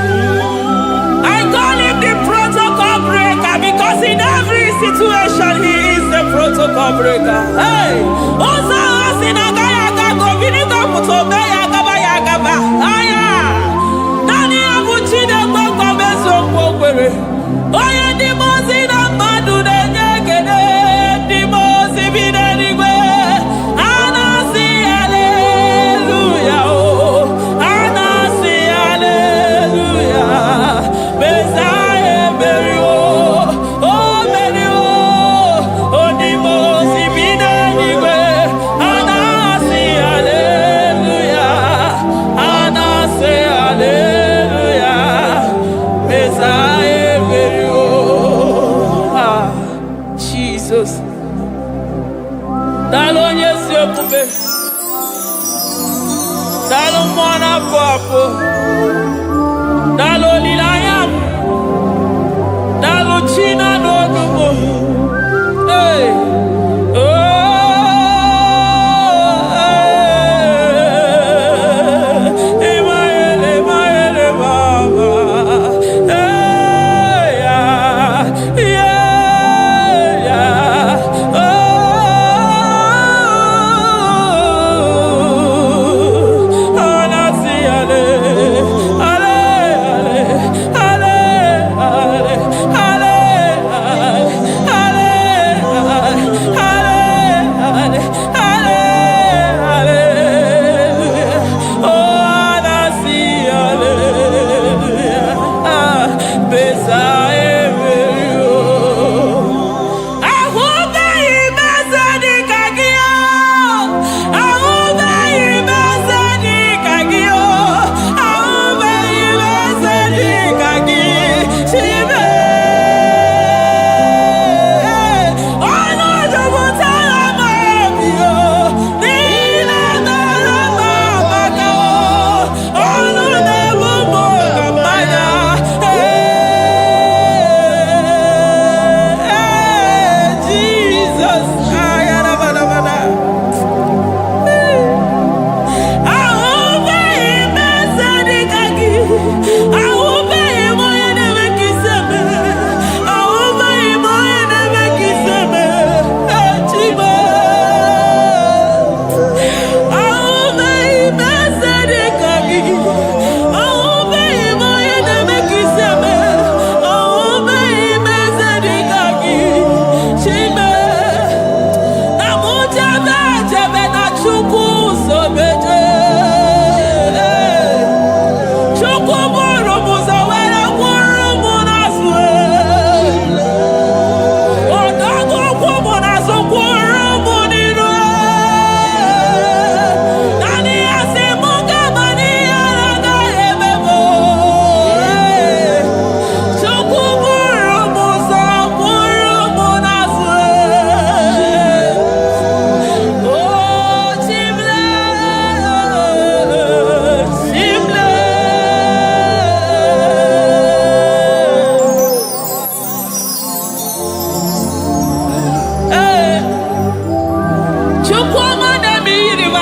I call him the protocol breaker because in every situation he is the protocol breaker. Hey, also in a gaya gago vinito puto gaya gaba ya gaba. Aya, nani abuchi de gbogbo beso gbogbo. Oye di mozi na madu de nyekede di mozi bide digwe. Anasi hallelujah oh, anasi hallelujah. Messiah Mary oh Mary oh di mozi bide digwe. Anasi hallelujah, anasi hallelujah. Messiah Mary oh Jesus. Dalo nyesi okume, dalo mwana papo, dalo lilayam, dalo china nogumo. Hey, oh, Emaele baba, hey, yeah, oh.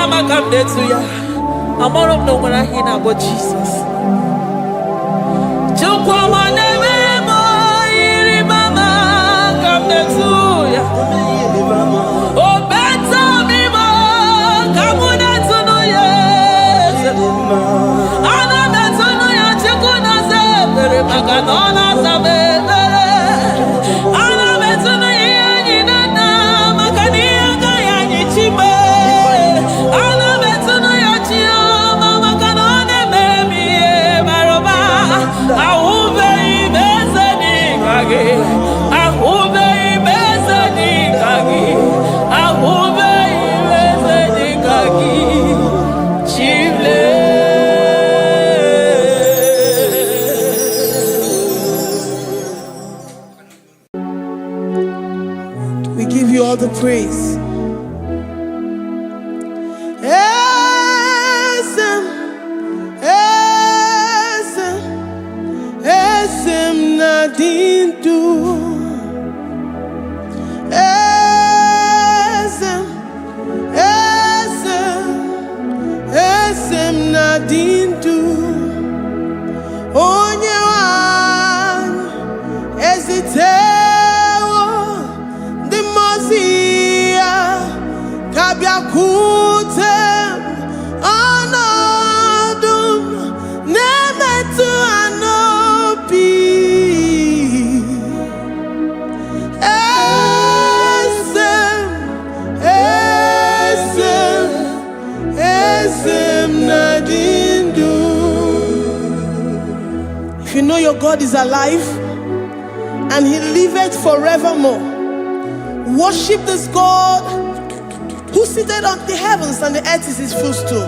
mama come there to ya. I'm all of no when I hear about Jesus. Chukwama neme mo iri mama come there to ya. Oh better me mo come there to no ya. Ana better no ya chukuna se pere maganona sabe. Ana better no ya ni na magania ga ya ni chibe. Ana better no ya chia mama kanone baby baroba. Ahube ibezeni kage. Ahube ibezeni kage. Ahube ibezeni kage. Chile. We give you all the praise. Esem nadindu. Esem nadindu. Onye wan ezitewo the mozia kabia kutem anadum nemetu anopi esem nadindu. If you know your God is alive and he liveth forevermore, worship this God who seated on the heavens and the earth is his footstool.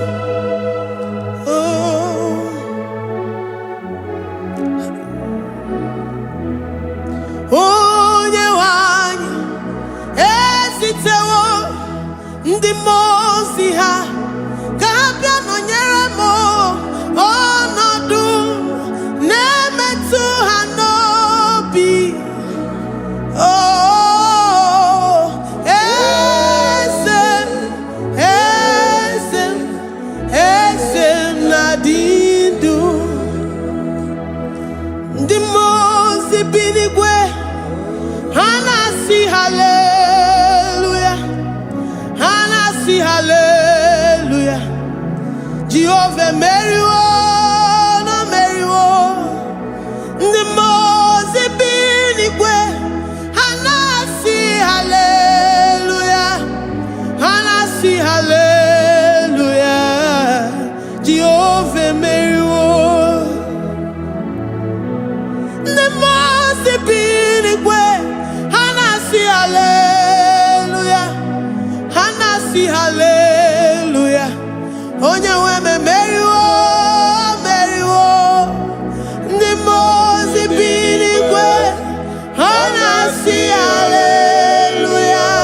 Onye wanyi esitewo ndị mozi ha kabia nonyere mo ọnọdụ na-emetụ ha n'obi. Esem nadindu. Ndị mozi bi n'igwe ha na-asị hallelujah, ha na-asị hallelujah. Jehovah meriwo na meriwo. Ndị mozi bi n'igwe ha na-asị hallelujah, ha na-asị hallelujah. Jehovah meriwo. Ndị mozi bi n'igwe ha na-asị hallelujah, ha na-asị hallelujah. Onye nwe m meriwo, meriwo. Ndị mozi bi n'igwe ha na-asị hallelujah,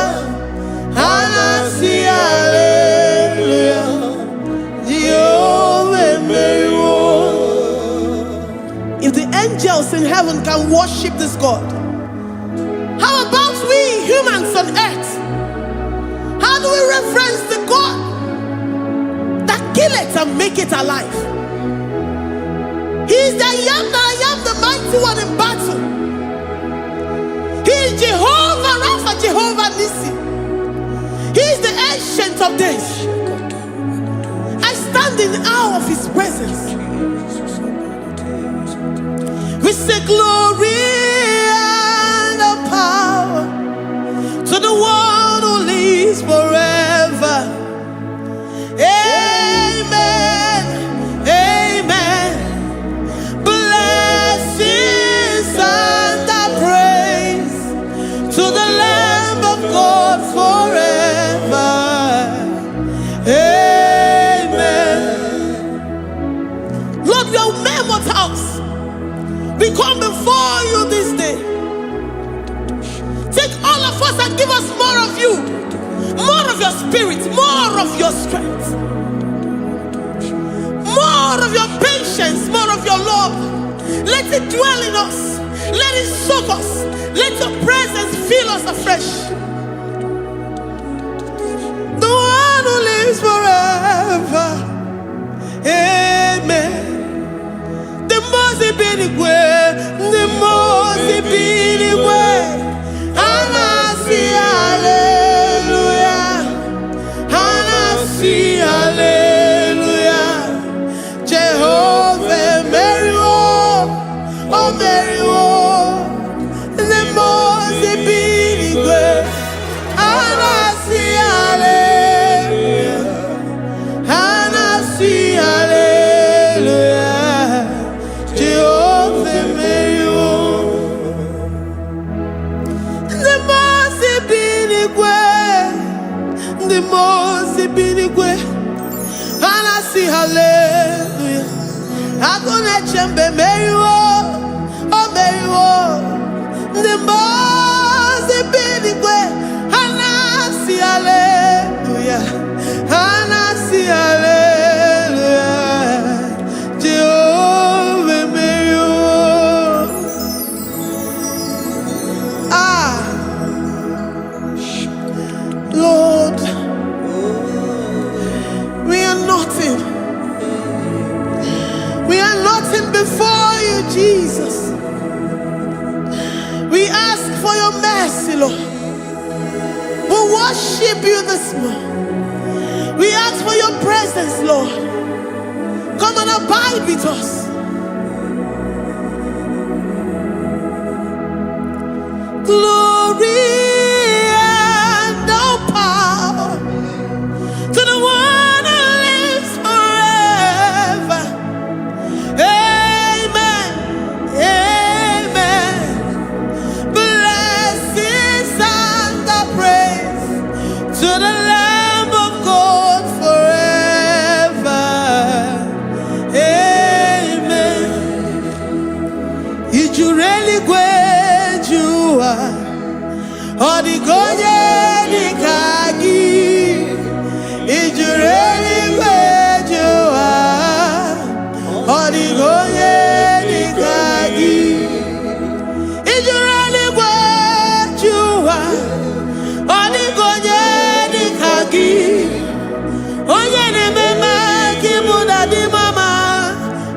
ha na-asị hallelujah. Jehovah meriwo. If the angels in heaven can worship this God, how about we humans on earth? How do we reference the God that kill it and make it alive? He is the I am, the mighty one in battle. He is Jehovah Rapha, Jehovah Nissi. He is the ancient of days. I stand in awe of his presence. We say glory and the power to the one who lives forever. Amen, amen. Blessings and the praise to the Lamb of God forever. Amen. Lord, we are mammoth house. We come before you this day. Take all of us and give us more of you, more of your spirit, more of your strength, more of your patience, more of your love. Let it dwell in us. Let it soak us. Let your presence fill us afresh. The one who lives forever. binigwe. And I see hallelujah. I'm gonna chembe meriwo. Oh meriwo. The mozi binigwe. And I see hallelujah. And I see hallelujah. Jehovah meriwo. Lord, we are nothing. We are nothing before you, Jesus. We ask for your mercy, Lord. We worship you this morning. We ask for your presence, Lord. Come and abide with us. Glory and all power to the one who lives forever. Amen. Amen. Blessings and the praise to the Lamb of God forever. Amen. Did you really go? Odigonye dikagi, ijureli kwejoa. Odigonye dikagi, ijureli kwejoa. Odigonye dikagi, onye ne mema kibuda di mama.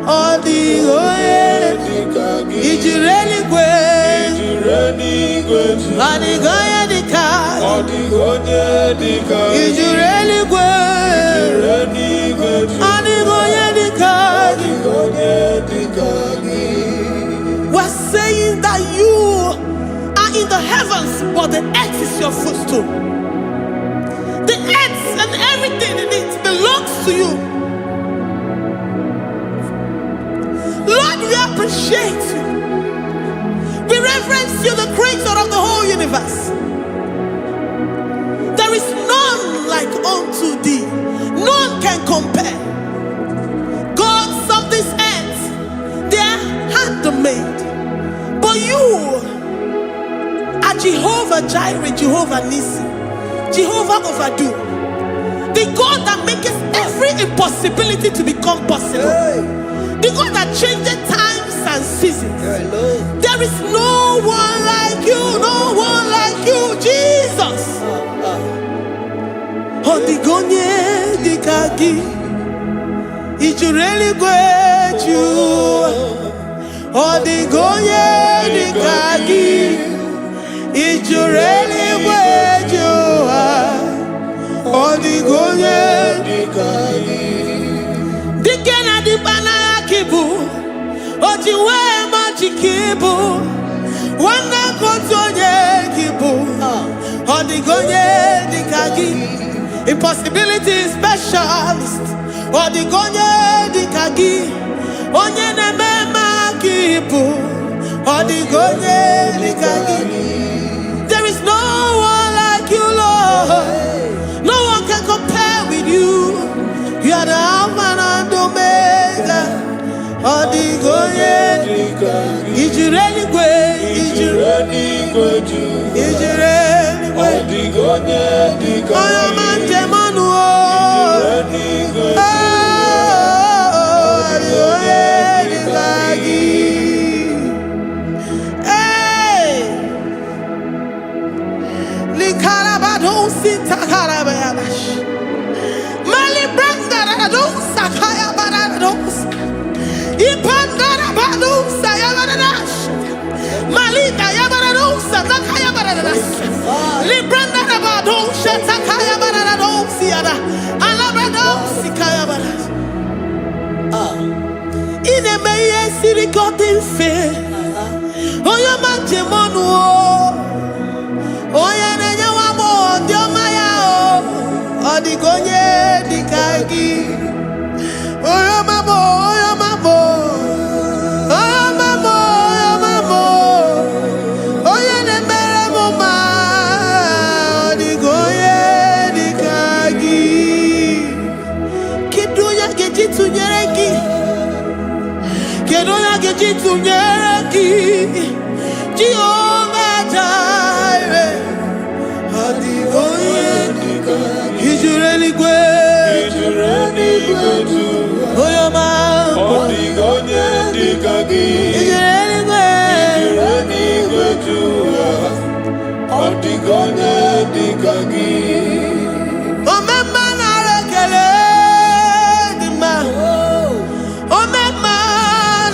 Odigonye dikagi, ijureli kwejoa. Odigonye dikagi, odigonye dikagi, ijureli kwejoa. Odigonye dikagi, odigonye dikagi. We're saying that you are in the heavens, but the earth is your footstool. The earth and everything in it belongs to you. Lord, we appreciate you. We reverence you, the creator of the whole universe. There is none like unto thee. None can compare. Gods of this earth, they are handmade. But you are Jehovah Jireh, Jehovah Nissi, Jehovah Overdo. The God that makes every impossibility to become possible. The God that changes times and seasons. There is no one like you, no one like you, Jesus. Odigonye dikagi, ijureli kwejoa. Odigonye dikagi, ijureli kwejoa. Odigonye dikagi. Dikena dibana kibu. Ojiwe majikibu, wana kotonye kibu. Odigonye dikagi, impossibility specialist. Odigonye dikagi, onye nemema kibu. Odigonye dikagi. There is no one like you, Lord. No one can compare with you. You are the Alpha and Omega. Odigonye dikagi, ijureli kwe, ijureli kwe, ijureli kwe. Odigonye dikagi, oyo manje manu o. Ijureli kwe, odigonye dikagi. Hey, likarabado sitakarabayabash. Malibranga radosa kaya baradosa. Ipangara badusa yabaradash. Malika yabaradosa takaya baradash. Libranda rabadosha takaya baradadosi yada. Alabradosi kaya baradash. Inemeye sirikotin fe. Oya manjemonu o. Oya nenya wamo diomaya o. Odigonye dikagi. Oya mamo, oya mamo. Oya mamo, oya mamo. Oya nemere moma. Odigonye dikagi. Chitunyeraki, Jehovah Jireh, Ijureli Gwe, Oyama, Ijureli Gwe, Omema Narekele, Dima, Omema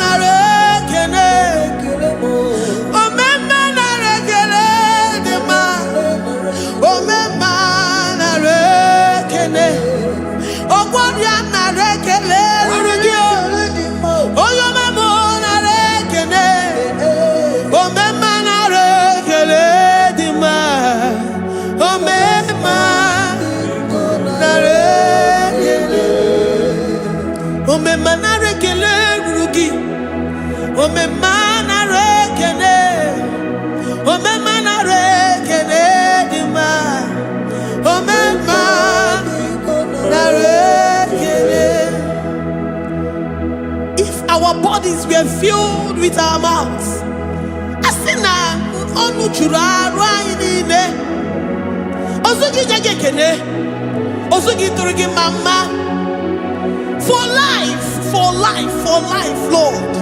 Narekele, Omema Narekele, Dima, Omema Narekele, Ogwadia Narekele, Oyomemo Narekele, Omema Narekele, Dima, Omema Narekele, Omema Narekele, Rugi, Omema Narekele, Omema Narekele, Dima, Omema Narekele. If our bodies were filled with our mouths, asina onu chura rainine, osugi jagekene, osugi turugi mama, for life, Lord,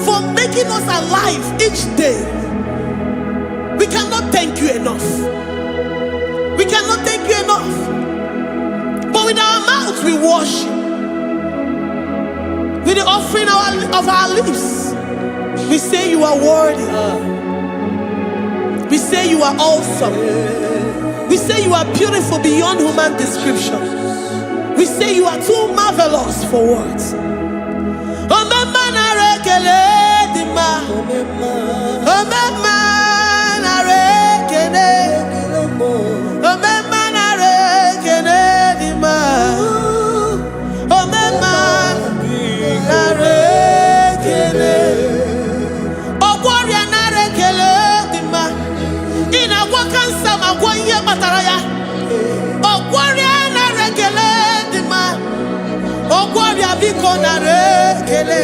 for making us alive each day. We cannot thank you enough. We cannot thank you enough. But with our mouths we worship. With the offering of our lips, we say you are worthy. We say you are awesome. We say you are beautiful beyond human description. We say you are too marvelous for words. Omema narekele dima, Omema narekele, Omema narekele dima, Omema narekele, Ogwaria narekele dima, ina wakansa magwanye mataraya, Ogwaria narekele dima, Ogwaria biko narekele,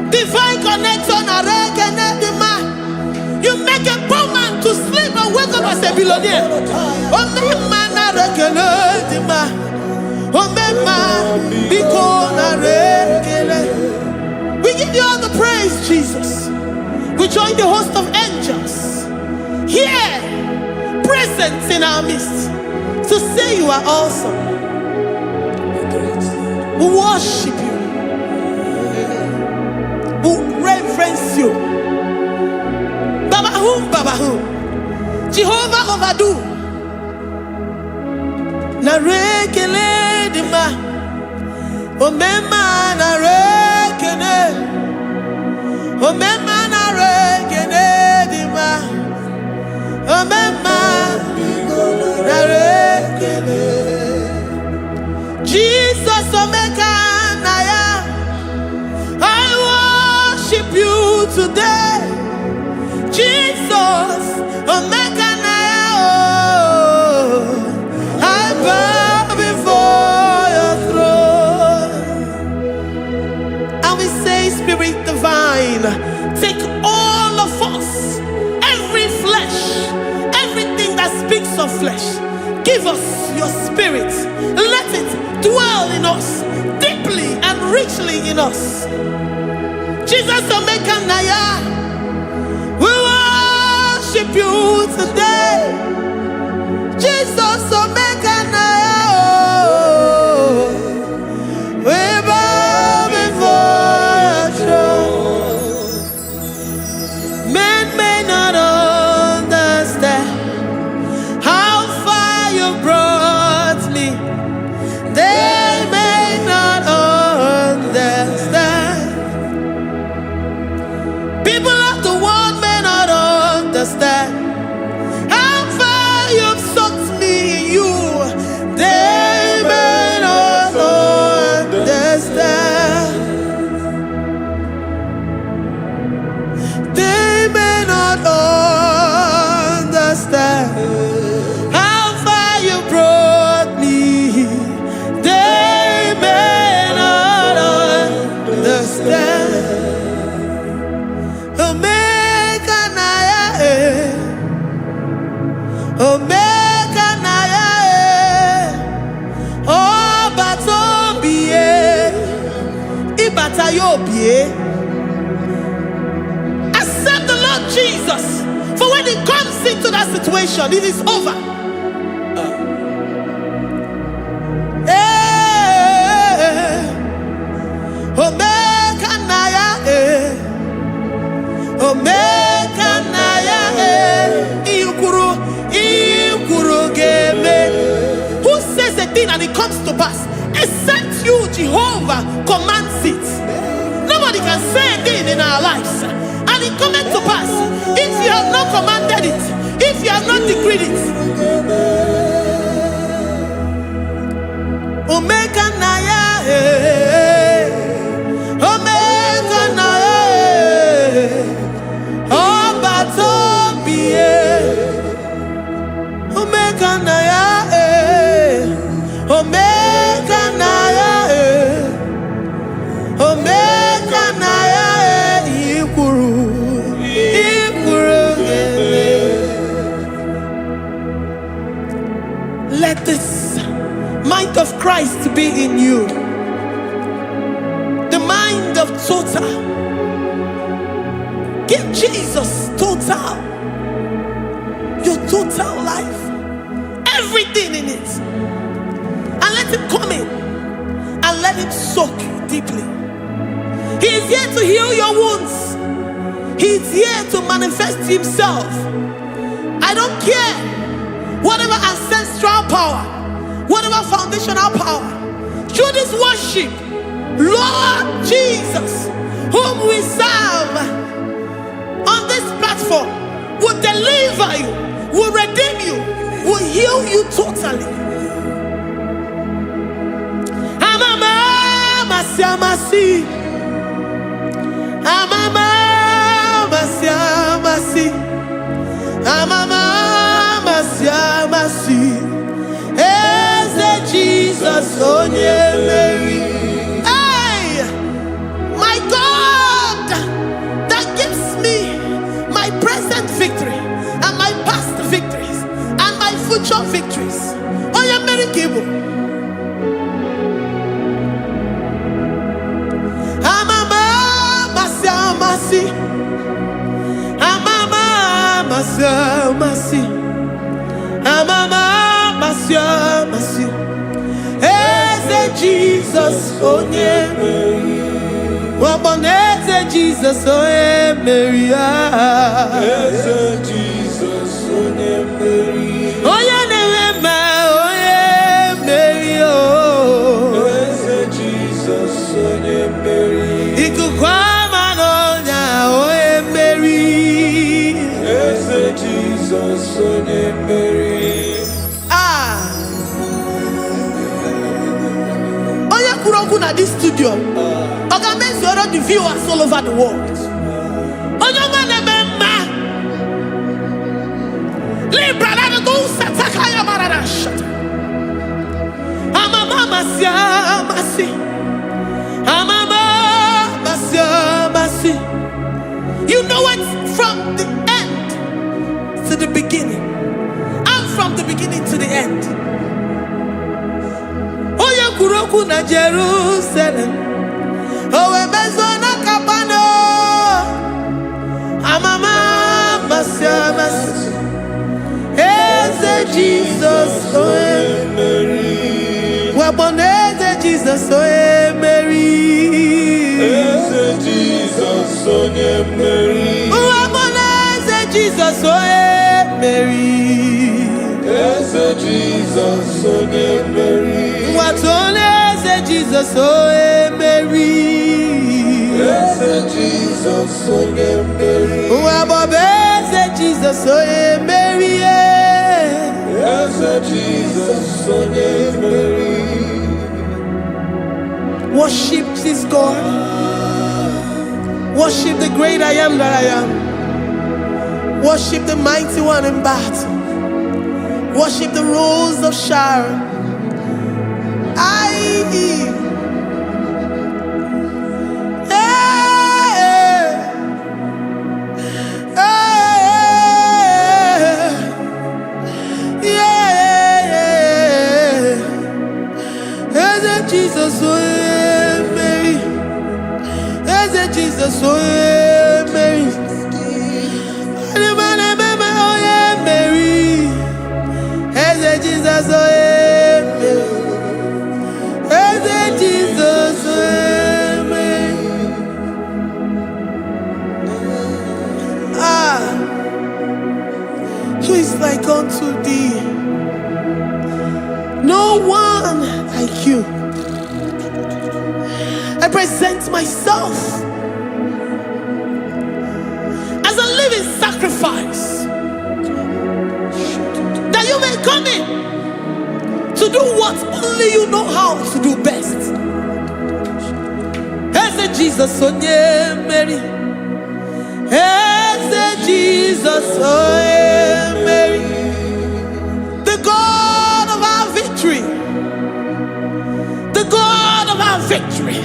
divine connection narekele dima. You make a poor man to sleep and wake up as a billionaire. Omema narekele dima, Omema biko narekele. We give you all the praise, Jesus. We join the host of angels here, present in our midst, to say you are awesome. We worship you. We reverence you. Babahum, Jehovah overdo. Narekele dima, Omema narekele, Omema narekele dima, Omema narekele. Jesus Omeka Naya, I worship you today. Jesus Omeka Naya, oh, I bow before your throne. And we say, Spirit divine, take all of us, every flesh, everything that speaks of flesh. Give us your spirit. Let it dwell in us, deeply and richly in us. Jesus Omeka Naya, we worship you today. Jesus Omeka Naya, oh, we bow before your throne. Men may not understand how far you brought me. They may not understand. People of the world may not understand how far you've sucked me in you. Accept the Lord Jesus. For when He comes into that situation, it is over. Omega Naya, Omega Naya, Ikuru Game. Who says a thing and it comes to pass? Except you, Jehovah, commands it. Nobody can say a thing in our lives and it comes to pass. If you have not commanded it, if you have not decreed it. Omega Naya, Omega Naya, Obatobie, Omega Naya, Omega Naya, Omega Naya, Ikuru. Let this mind of Christ be in you. The mind of total. Give Jesus total. Your total life. Everything in it. And let Him come in. And let Him soak deeply. He is here to heal your wounds. He is here to manifest Himself. I don't care. Whatever ancestral power, whatever foundational power, through this worship, Lord Jesus, whom we serve on this platform, will deliver you, will redeem you, will heal you totally. Amama Siamasi, Amama Siamasi, Amama Siamasi, Eze Jesus onye Mary. Hey, my God, that gives me my present victory and my past victories and my future victories. Onye Mary Kibo. Amama Siamasi, Amama Siamasi. Amama Masi, Eze Jesus onye Mary. Waboneze Jesus onye Mary. Eze Jesus onye Mary. Onye Newema onye Mary. Eze Jesus onye Mary. Ikukwama n'onya onye Mary. Eze Jesus onye Mary. At this studio, organize the viewers all over the world. You know it from the end to the beginning, and from the beginning to the end. Kuroku na Jerusalem, Owebezona Kapano, Amama Masiamas, Eze Jesus oe Mary, Waboneze Jesus oe Mary, Eze Jesus oe Mary, Waboneze Jesus oe Mary, Eze Jesus oe Mary. Watoleze Jesus oe Mary. Eze Jesus oe Mary. Wabobeze Jesus oe Mary. Eze Jesus oe Mary. Worship this God. Worship the great I am that I am. Worship the mighty one in battle. Worship the rose of Sharon. Jesus, Mary. Jesus, oh yeah, Mary. Oh yeah, Mary. Eze Jesus, oh yeah, Mary. Eze Jesus, oh yeah, Mary. Ah, who is like unto thee? No one like you. I present myself as a living sacrifice, that you may come in to do what only you know how to do best. As a Jesus, oh yeah, Mary. As a Jesus, oh yeah, Mary. The God of our victory. The God of our victory.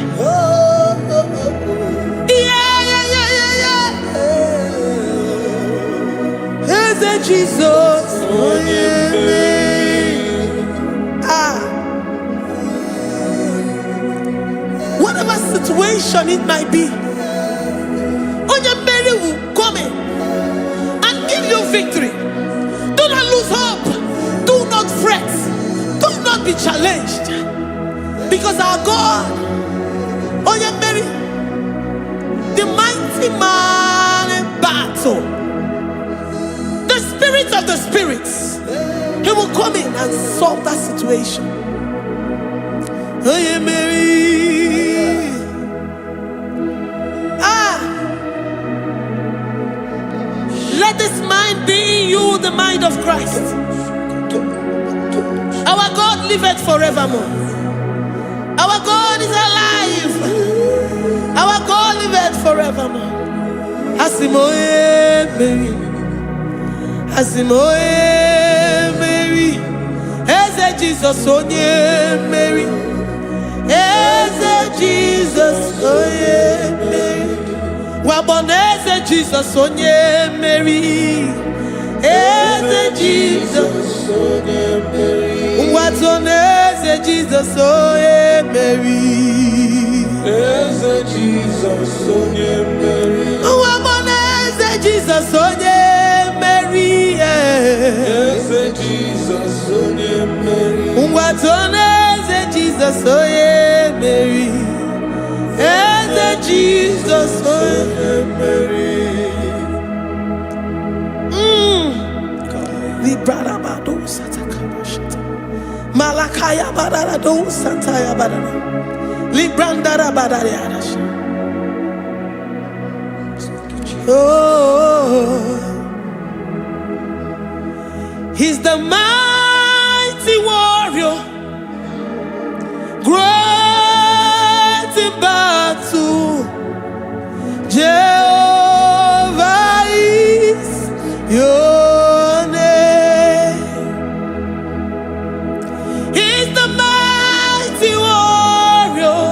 As a Jesus, oh yeah, Mary. Ah, whatever situation it might be, Mary will come in and give you victory. Do not lose hope. Do not fret. Do not be challenged. Because our God, Mary, the mighty man in battle, the spirit of the spirits, he will come in and solve that situation. Mary. Let this mind be in you, the mind of Christ. Our God liveth forevermore. Our God is alive. Our God liveth forevermore. Asimoye Mary. Asimoye Mary. Eze Jesus onye Mary. Eze Jesus onye Mary. Waboneze Jesus onye Mary. Eze Jesus onye Mary. Watoneze Jesus onye Mary. Eze Jesus onye Mary. Waboneze Jesus onye Mary. Eze Jesus onye Mary. Watoneze Jesus onye Mary. Eze Jesus onye Mary. Librada bado satakabashita. Malakaya badara do sataya badara. Librandara badara yadash. Oh, he's the mighty warrior, great in battle. Jehovah is your name. He's the mighty warrior,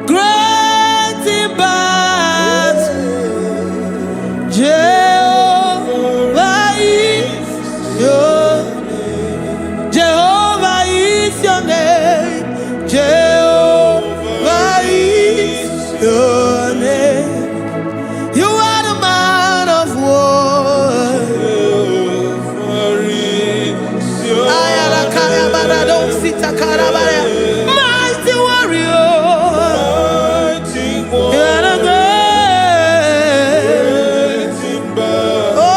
great in battle. Jehovah is your name. Jehovah is your name. Jehovah is your name. You are the man of war. Mighty warrior. You are the great. Oh,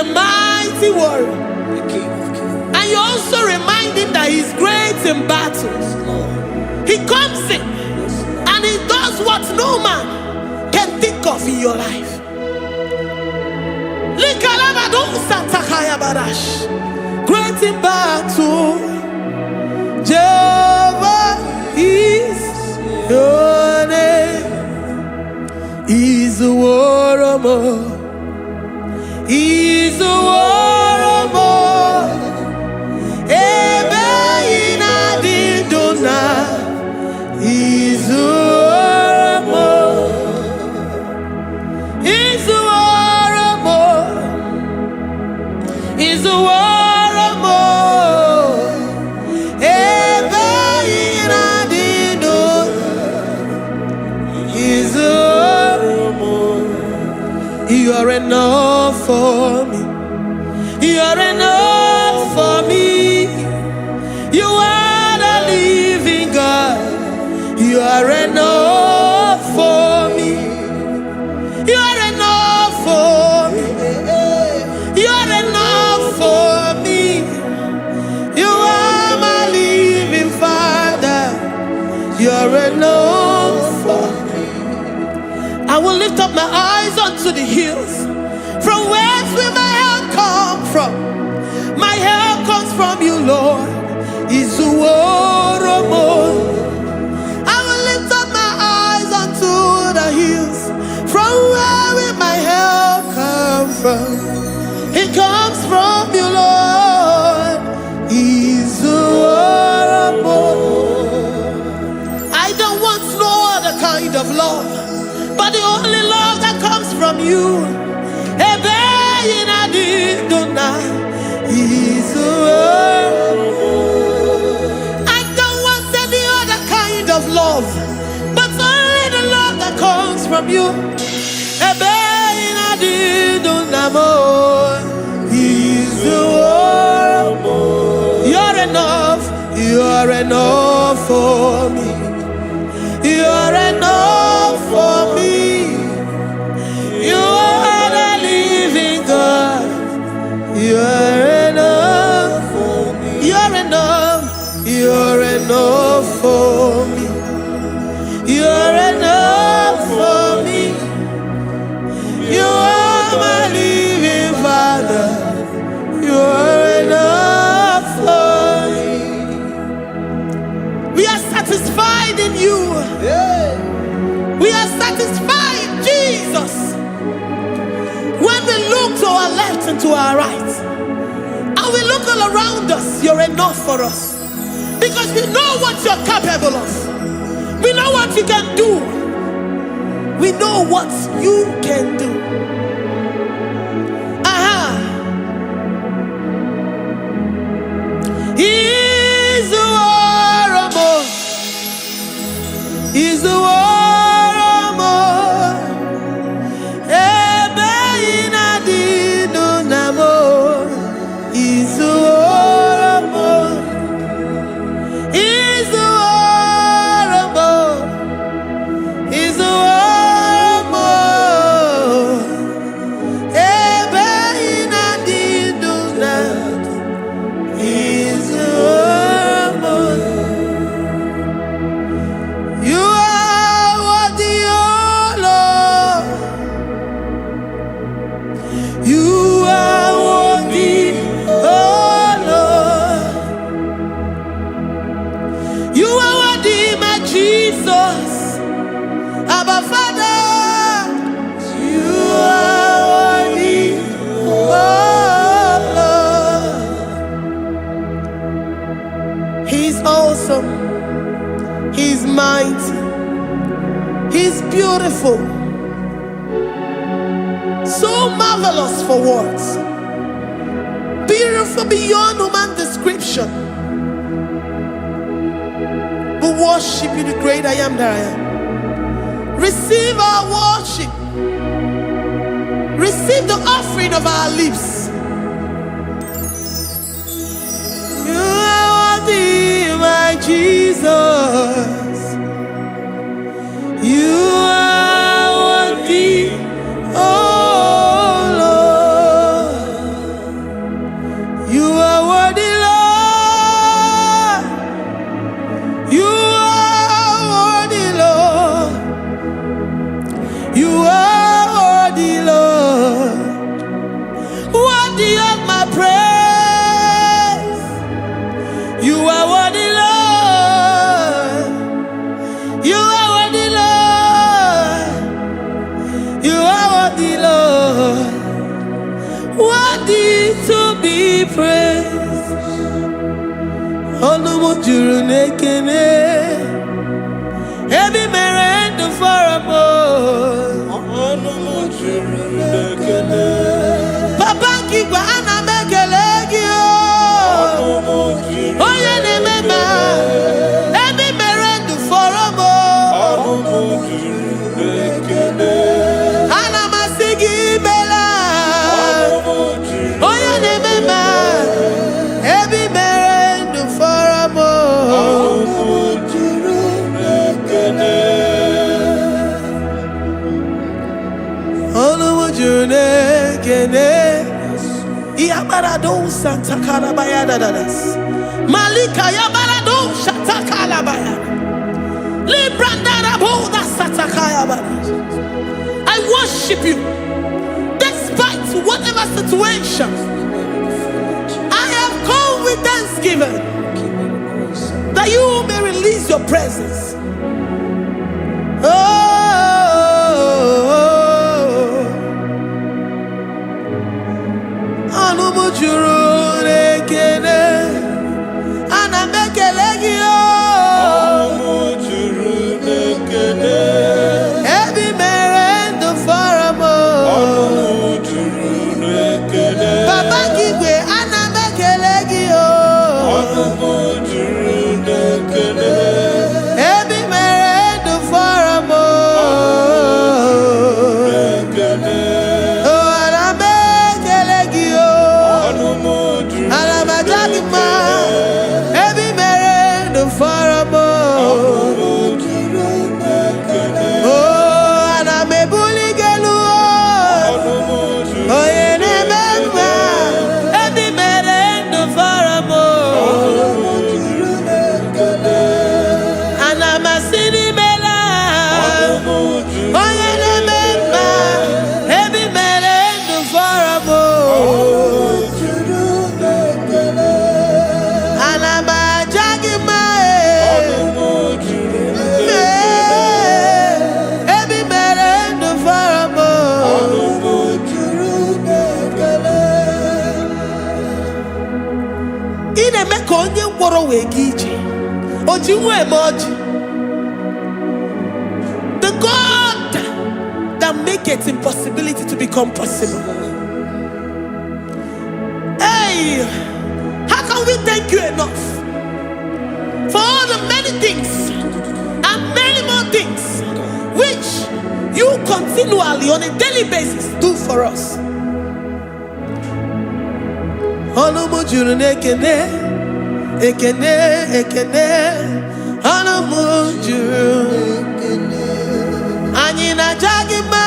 a mighty warrior. the King of Kings. And you also remind him that he's great in battles. He comes in and he does what no man can think of in your life. Great in battle, Jehovah is your name. He's a warrior. He's a warrior. Ebe ina di dona. He's a warrior. He's a warrior. He's a warrior. Ebe ina di dona. He's a warrior. You are enough for me. You are enough for me. You are the living God. You are enough for me. You are enough for me. You are enough for me. You are my living Father. You are enough for me. I will lift up my eyes unto the hills. From whence will my help come from? My help comes from you, Lord. Is the word of God. I will lift up my eyes unto the hills. From where will my help come from? It comes from you, Lord. Is the word of God. I don't want no other kind of love, but the only love that comes from you. I don't want any other kind of love, but only the love that comes from you. You're enough. You're enough for me. You're enough for me. You are the living God. You're enough for me. You're enough. You're enough for me. You're enough for me. You are my living Father. You're enough for me. We are satisfied in you. We are satisfied, Jesus. When we look to our left and to our right, and we look all around us, you're enough for us. Because we know what you're capable of. We know what you can do. We know what you can do. He's the warrior. He's the warrior. He's mighty. He's beautiful. So marvelous for words. Beautiful beyond human description. We worship you, the great I am that I am. Receive our worship. Receive the offering of our lips. You are worthy, my Jesus. You are worthy, oh Lord. worthy, Lord, worthy to be praised. Onumu juru nekene, ebi mere ndu foramo. Onumu juru nekene, Papa kigwa ana mekele gi o. Onumu juru, oye ne mema, ebi mere ndu foramo. Onumu juru nekene, ana masigi bela. Onumu juru, oye ne mema, ebi mere ndu foramo. Onumu juru nekene, Onumu juru nekene. Yabarado Santa Calabaya dadas. Malika Yabarado Shatakala Baya. Librandara Boda Satakaya Badas. I worship you despite whatever situation. I have come with thanksgiving that you may release your presence. Onumu juru nekene, ana mekele gi o. Onumu juru nekene, ebi mere ndu foramo. Onumu juru nekene, Papa kigwe ana mekele gi o. Onumu juru nekene, ebi mere ndu foramo. The God that makes impossibility to become possible. Hey, how can we thank you enough for all the many things and many more things which you continually on a daily basis do for us? Onumu juru nekene, ekene, ekene, Onumu juru nekene, anyina jagima,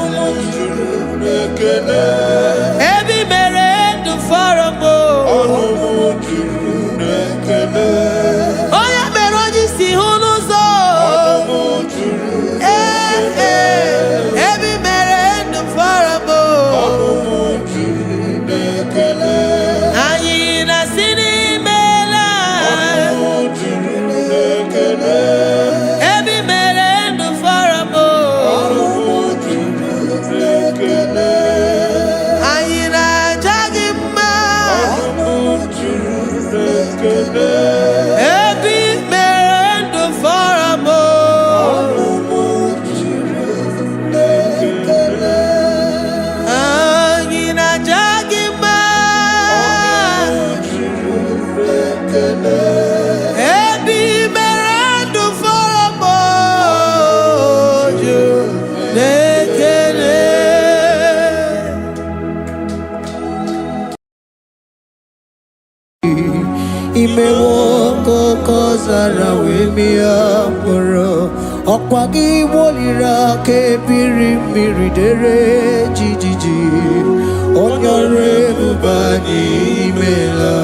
Onumu juru nekene, ebi mere ndu foramo, Onumu juru nekene, oya meroji si hunuzo, Onumu juru nekene, ebi mere ndu foramo, Onumu juru nekene, anyina sini mela, Onumu juru nekene, ebi mere ndu foramo, Onumu juru nekene, anyina jagima, Onumu juru nekene, ebi mere ndu foramo, Onumu juru nekene, anyina jagima, ebi mere ndu foramo, juru nekene. Imewoko kozara wemia moro Okwagi wolira ke biri miridere jijiji Onyore bubani imela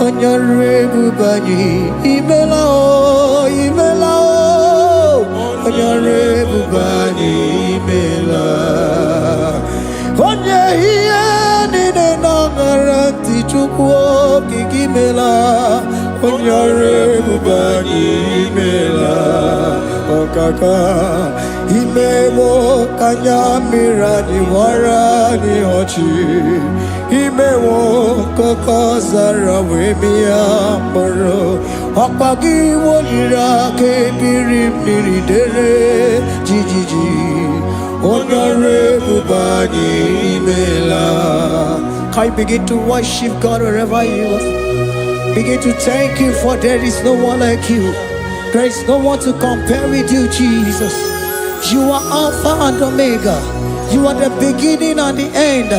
Onyore bubani imela o imela o Onyore bubani imela Onye hiye nine nangaranti chukwo kikimela Onyore bubani imela kaka imewo kanyamira ni wara ni ochi imewo koko zara wemia moro apagi wolira ke biri dere jijiji honorable bani imela. Can you begin to worship God wherever you are? Begin to thank Him, for there is no one like you. There is no one to compare with you, Jesus. You are Alpha and Omega. You are the beginning and the end.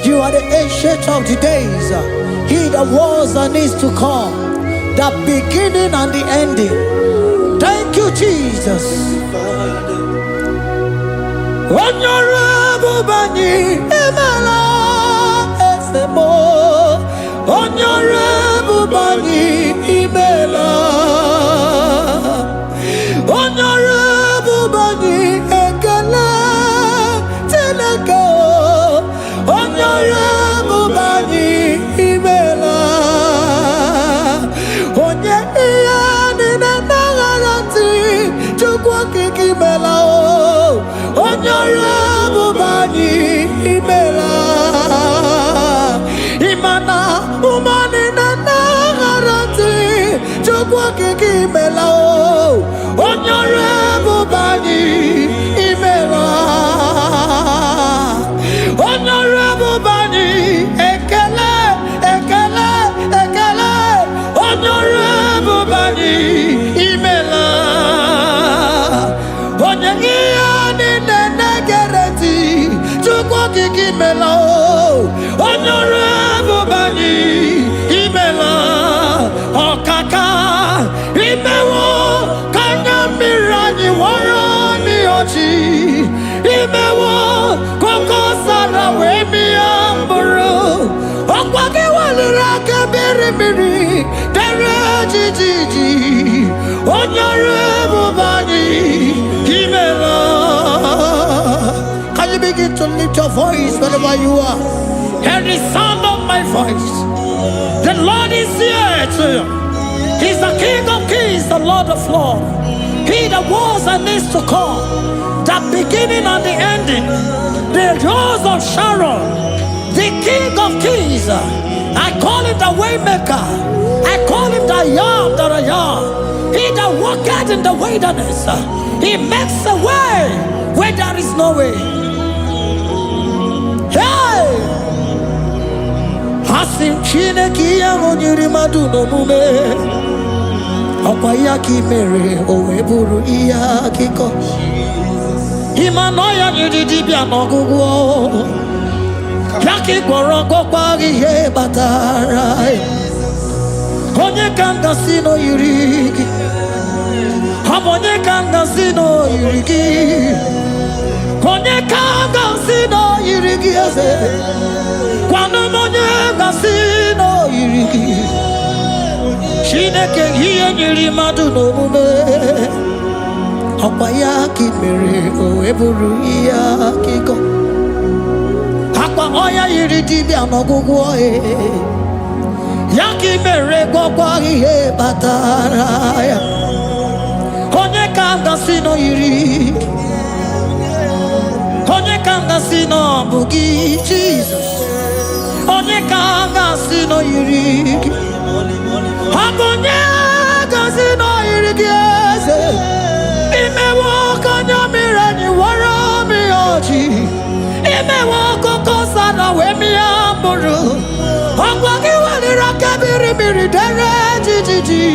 You are the ancient of the days. He that was and is to come. The beginning and the ending. Thank you, Jesus. Honorable Bani Emala Esemo. Honorable Bani Emala. Honorable Bani Ekala Teleko. Honorable Bani Emala. Onye iyani na nagarati chukwa kikimela o. Honorable Bani Emala. Imana umani na nagarati chukwa kikimela o. Honorable Bani Emala. Honorable Bani Ekele, Ekele, Ekele. Honorable Bani Emala. Onyangiani nenegereti chukwa kikimela o. Honorable Bani Emala. Okaka imewo kanyamira ni wara ni ochi imewo koko sara wemi amburu okwake walira kebiri dere jijiji Honorable Bani Emala. Can you begin to lift your voice wherever you are? Hear the sound of my voice. The Lord is here to you. He's the King of Kings, the Lord of Lords. He that was and is to come, the beginning and the ending, the Rose of Sharon, the King of Kings. I call him the Waymaker. I call him the Yam that I am. He that walketh in the wilderness, he makes a way where there is no way. Hey! Asim Chineke ya onyiri madu no mume. Ọkwa ya ka mere o wee bụrụ ihe akụkọ. Ịma na ya nyere dibịa n'ọgwụgwọ. Ya ka ị gwọrọ gwọkwa ihe batara. Onye ka m gasị na o yiri gị. Ọ bụ onye ka m gasị na o yiri gị. Onye ka m gasị na o yiri gị eze. Gwanụ m onye gasị na o yiri gị. Chineke ihe nyere mmadụ n'omume. Ọkwa ya ka mere o wee bụrụ ihe akụkọ. Akwa ọya yiri dibịa n'ọgwụgwọ ya ka mere gwọkwa ihe batara ya. Onye ka m gasị na o yiri. Onye ka m gasị na ọ bụ gị Jizọs. Onye ka m gasị na o yiri gị. Abonye gazi no irigi eze. Imewo kanyamira ni wara mi oji. Imewo koko sana we mi amburu. Okwagi walira kebiri dere jijiji.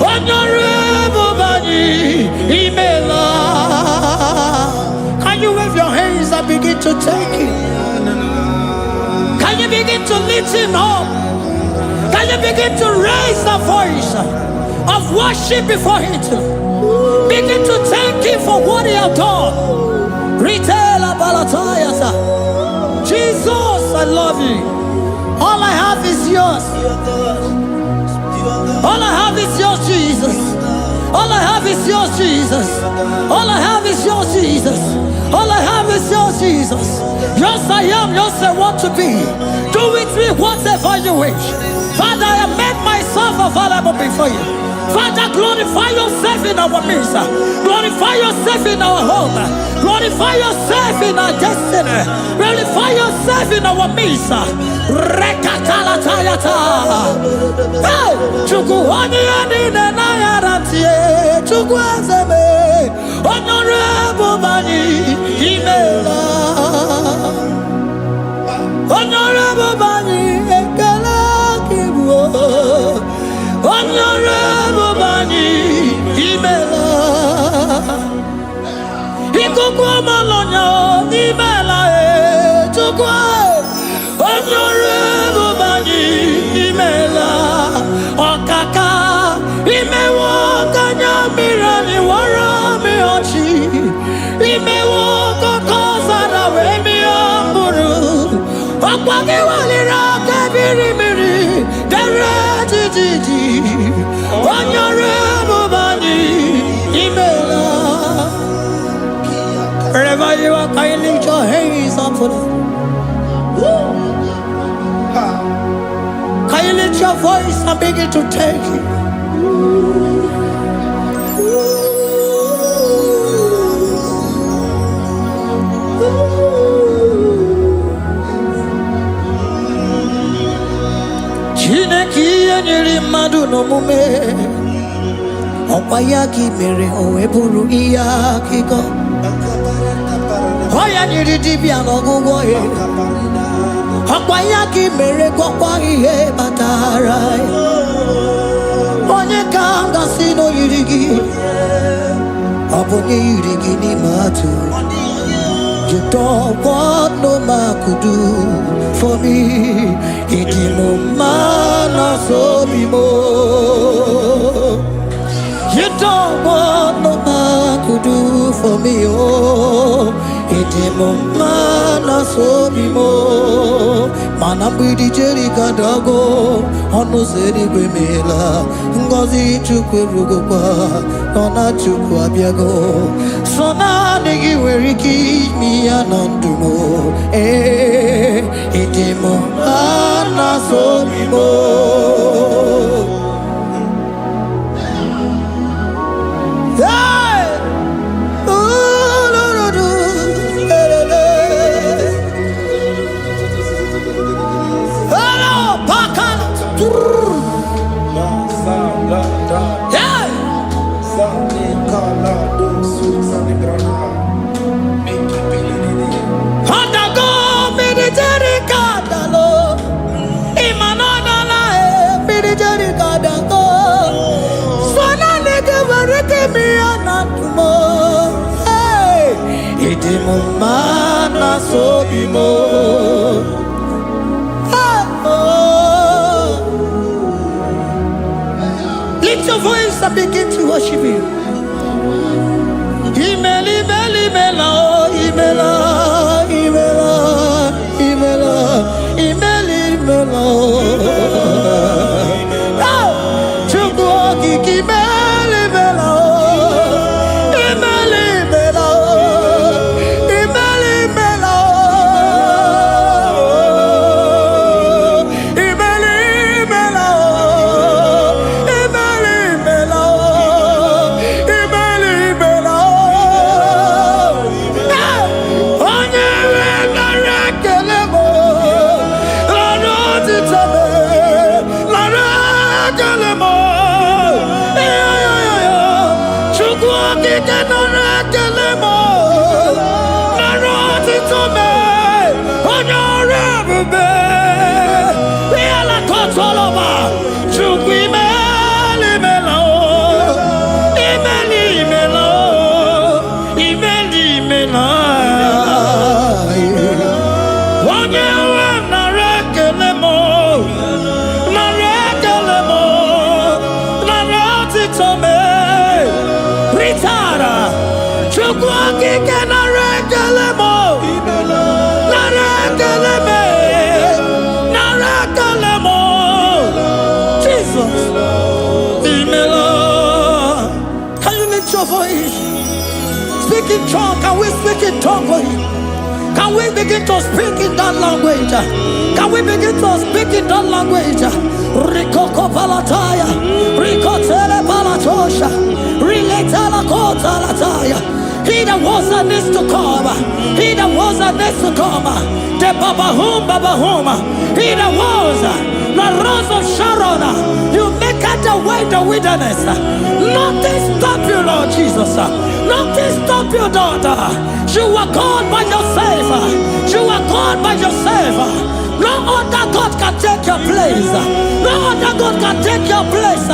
Honorable Bani Emala. Can you wave your hands and begin to take it? Can you begin to lift him up? Can you begin to raise the voice of worship before him? Begin to thank him for what he has done. Retailer Balatayasa. Jesus, I love you. All I have is yours. All I have is yours, Jesus. All I have is yours, Jesus. All I have is yours, Jesus. All I have is yours, Jesus. Yours I am, yours I want to be. Do with me whatever you wish. Father, I have made myself available before you. Father, Glorify yourself in our midst. Glorify yourself in our home. Glorify yourself in our destiny. Glorify yourself in our midst. Rekatalatayata. Hey, Chukwani anine na yarantie. Chukwazeme. Honorable Bani Imela. Honorable Bani Ekala Kibu. Honorable Bani Imela. Ikukwa Malonya Imela Chukwa. Honorable Bani Imela. Okaka Imewo Kanya Mirani Warami Ochi. Imewo Kokosara Wemi Amburu. Okwage Walira Kabiri Miri. Derejiji. Honorable Bani Imela. Wherever you are, can you lift your hands up for them? Can you lift your voice and begin to take it? Chineke nyere mmadụ n'omume ọkwa ya ka mere o wee bụrụ ihe akụkọ ọ ya nyere dibịa n'ọgwụgwọ ya ọkwa ya ka mere gwọkwa ihe batara ya onye ka m gasị n'oyiri gị ọ bụ onye yiri gị n'ime atụ you don't want no man could do for me. Iti mo mana so mi mo. You don't want no man could do for me, oh. Iti mo mana so mi mo. Mana bidi jeri kadago, onu seri gwemela. Ngozi chukwe rugo kwa, nona chukwe abiago. Sona negi weriki mi anandumo, iti mo mana so mi mo. Mana so bimo. Lift your voice and begin to worship Him. Imeli, imeli, imela, imela, imela, imela, imeli, imela. Chukwoki kimeli, imela. Speak in tongue. Can we speak in tongue for Him? Can we begin to speak in that language? Can we begin to speak in that language? Rikoko palataya, rikotele palatosha. He that was and is to come. He that was and is to come. The Baba Hum. He that was the rose of Sharon. You make out the way in the wilderness. Nothing stop you, Lord Jesus. Nothing stop you, daughter. You are God by yourself. You are God by yourself. No other God can take your place. No other God can take your place.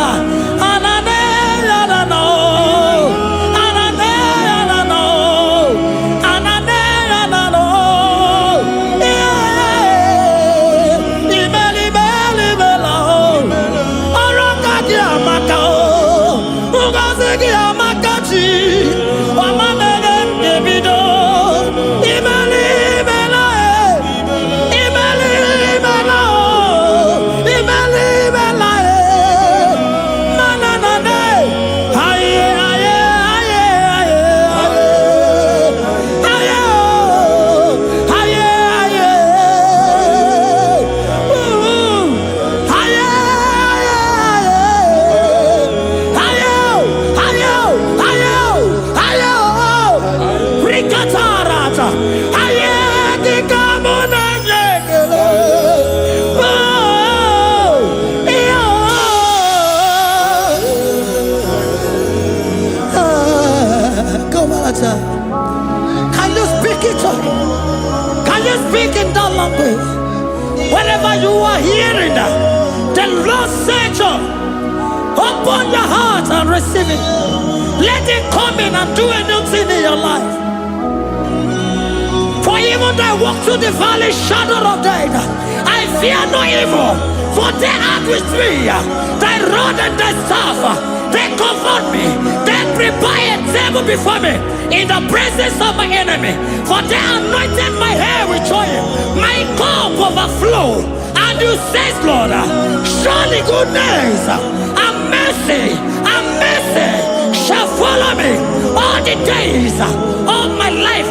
Can you speak it? Can you speak in that language? Wherever you are hearing that, the Lord said, open your heart and receive it. Let it come in and do a new thing in your life. For even though I walk through the valley shadow of death, I fear no evil. For they are with me. Thy rod and thy staff, they comfort me. They prepare a table before me in the presence of my enemy. For they anointed my hair with oil. My cup overflow. And you say, Lord, surely goodness and mercy shall follow me all the days of my life.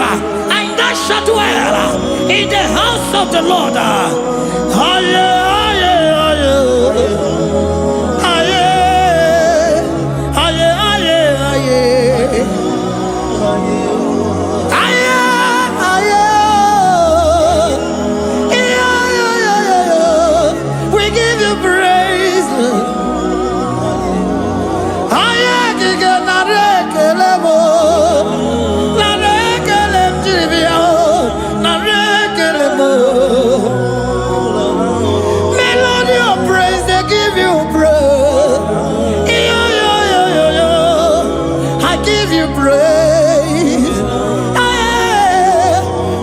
And I shall dwell in the house of the Lord. We give you praise. Melody of praise, they give you praise. I give you praise.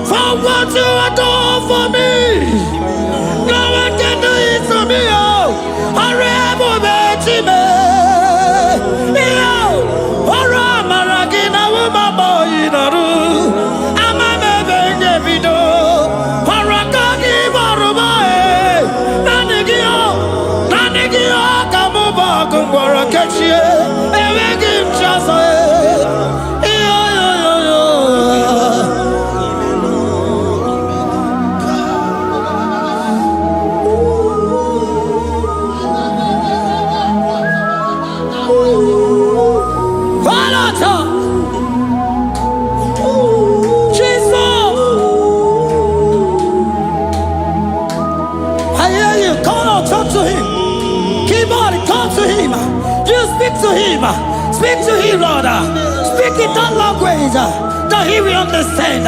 For what you have done for me, no one can do it for me. Speak to him, Lord. Speak in that language that he will understand.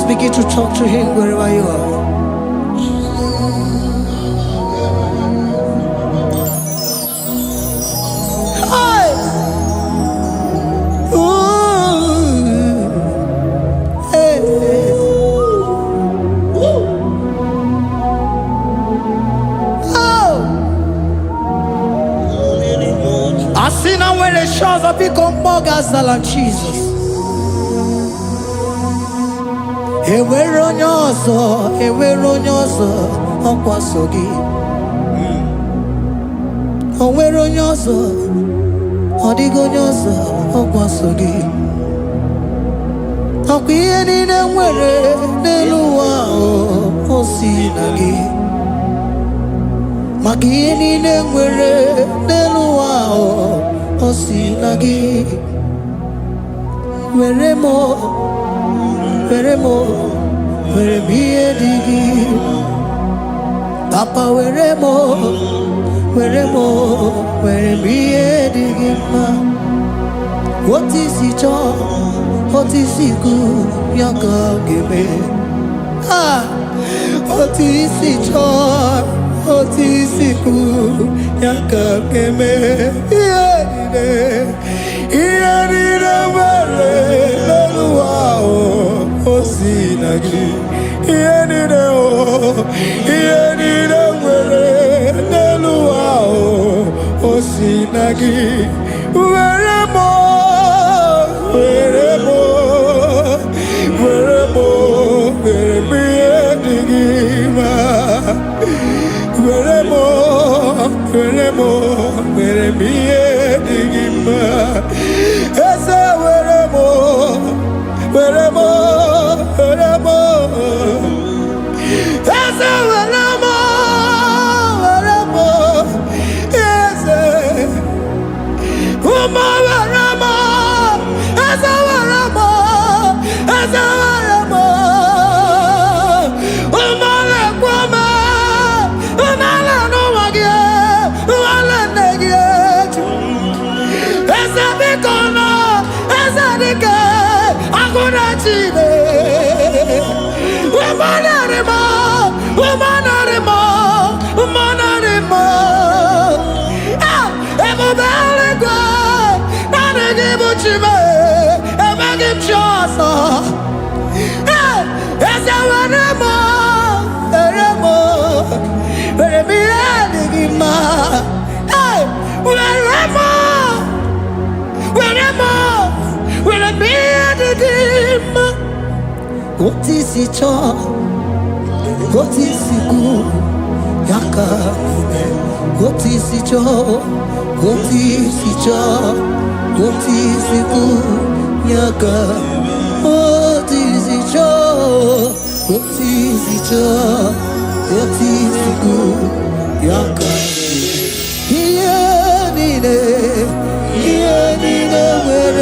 Begin to talk to him wherever you are. Asina where shows up become Mogazala Jesus. Ewe ronyozo, okwasogi. Owe ronyozo, odigonyozo, okwasogi. Okwiye nine nwere neluwa osinagi. Makiye nine nwere neluwa osinagi. Weremo, were digi. Papa weremo, were digi ma. What is it all? What is it good? Yaka gebe. Ah, what is it all? What is it good? Yaka gebe. Osinagi, Osinagi, weremo, digima, digima, esa weremo. What is it all? What is it good? Yaka. What is it all? What is it all? What is it good? Yaka. What is it all? What is it all? What is it good? Yaka. Here nine where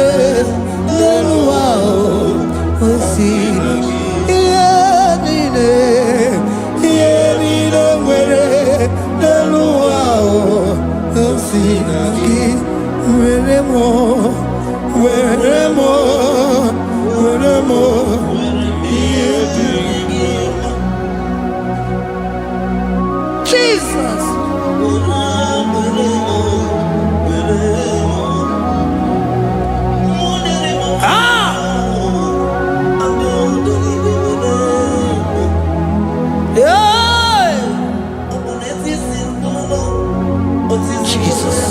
Jesus.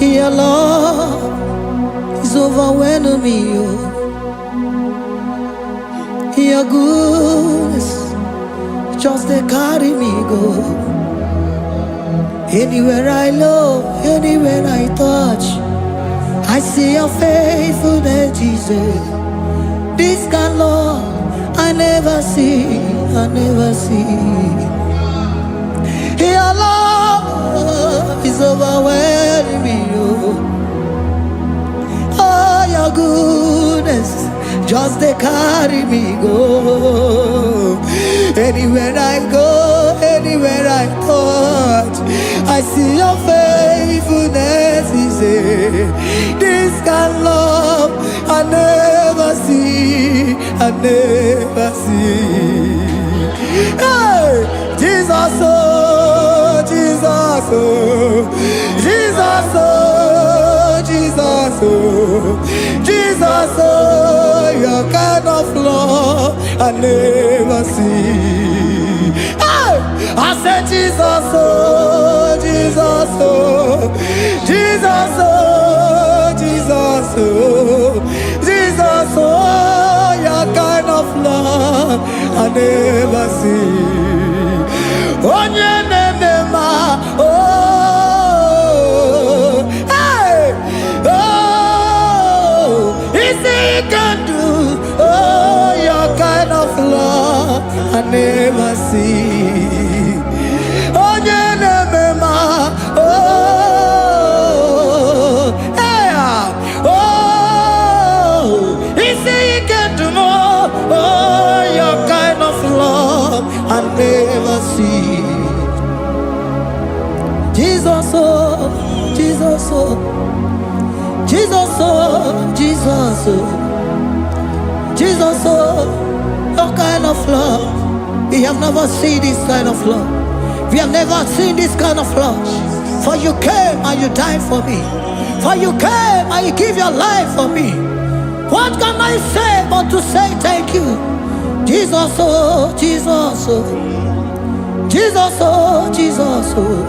Your love is overwhelming me. Your goodness just they carry me go. Anywhere I look, anywhere I touch, I see your faithfulness, Jesus. This kind of love I never see, I never see. Your love is overwhelming me. Oh, your goodness just they carry me go. Anywhere I go, anywhere I touch, I see your faithfulness. This kind of love I never see, I never see. Hey, Jesus, oh, Jesus, oh, Jesus, oh, Jesus, oh, Jesus, oh, your kind of love I never see. Hey, I said Jesus, oh, Jesus, oh. Jesus, oh, Jesus, oh, Jesus, oh, your kind of love I never see. On your name, oh, hey, oh, easy you can do, oh, your kind of love I never see. On your name, oh, hey, oh, easy you can do more, oh, your kind of love I never see. Jesus, oh, Jesus, oh, Jesus, oh, Jesus, oh, Jesus, oh, your kind of love. We have never seen this kind of love. We have never seen this kind of love. For you came and you died for me. For you came and you give your life for me. What can I say but to say thank you? Jesus, oh, Jesus, oh, Jesus, oh, Jesus, oh,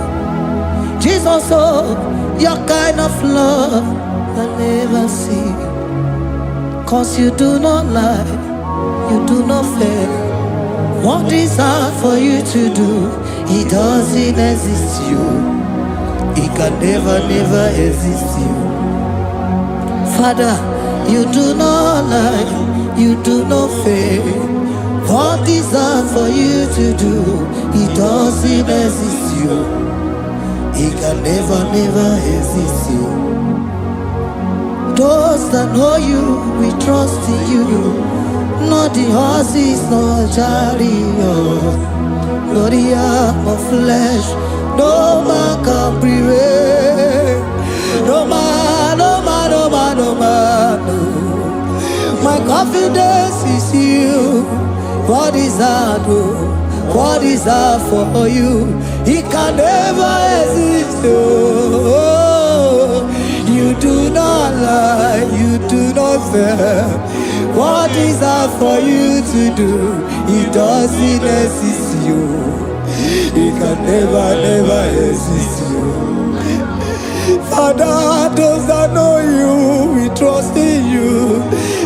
Jesus, oh, your kind of love I never see. 'Cause you do not lie, you do not fail. What is hard for you to do, it doesn't exist you. It can never, never exist you. Father, you do not lie, you do not fail. What is hard for you to do, it doesn't exist you. It can never, never exist you. Those that know you, we trust in you. Not the horses, not chariot, not the arm of flesh. No man can prevail. No man, no man, no man, no man, no. My confidence is you. What is hard, oh? What is hard for you? It can never exist, oh. You do not lie, you do not fail. What is hard for you to do? It doesn't exist you. It can never, never exist you. Father, those that know you, we trust in you.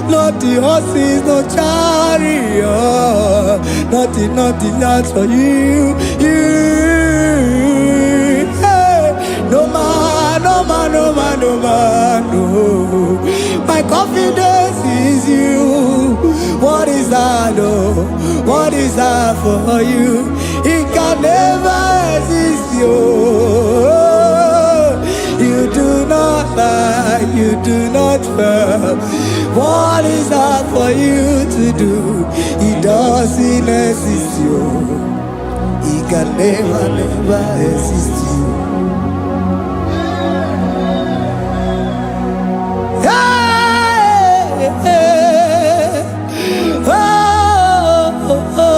Not the horses, no chariot. Nothing, nothing else for you. Hey, no man, no man, no man, no man, no. My confidence is you. What is that, oh? What is that for you? It can never exist, you. You do not lie, you do not fail. What is that for you to do? It doesn't exist, you. It can never, never exist, you. Hey, hey, oh, oh, oh.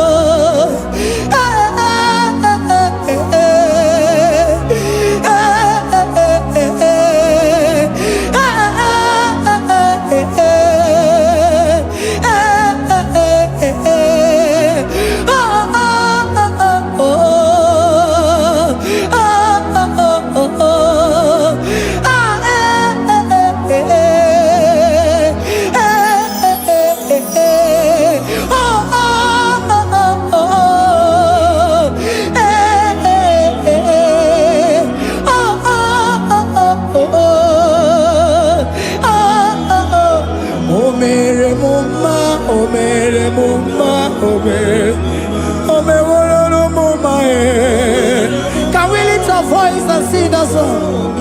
Can we lift our voice and sing that song?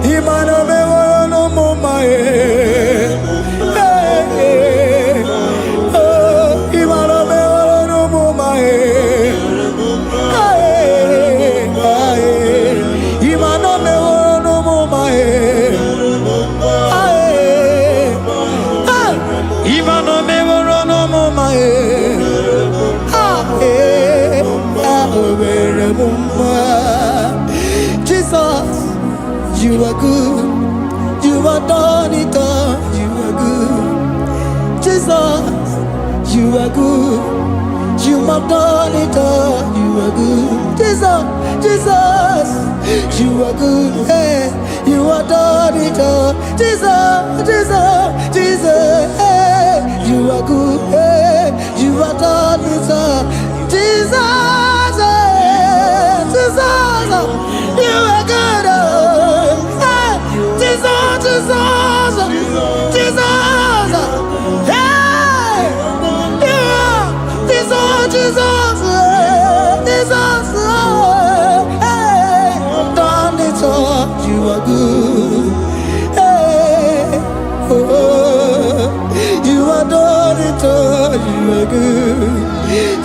Imano me no mama oh, imano me no mama imano me no mama imano me no mama Jesus, you are good. You are done it all. You are good. Jesus, you are good. You have done it all. You are good. Jesus, Jesus, you are good. Hey, You are done it all. Jesus, Jesus, Jesus. Hey, you are good. Hey, you are done it all. Jesus, hey, Jesus, you are good. Hey, Jesus, Jesus, Jesus. Hey, you are Jesus, Jesus, Jesus. Hey, done it all. You are good. Hey, oh, you are done it all. You are good.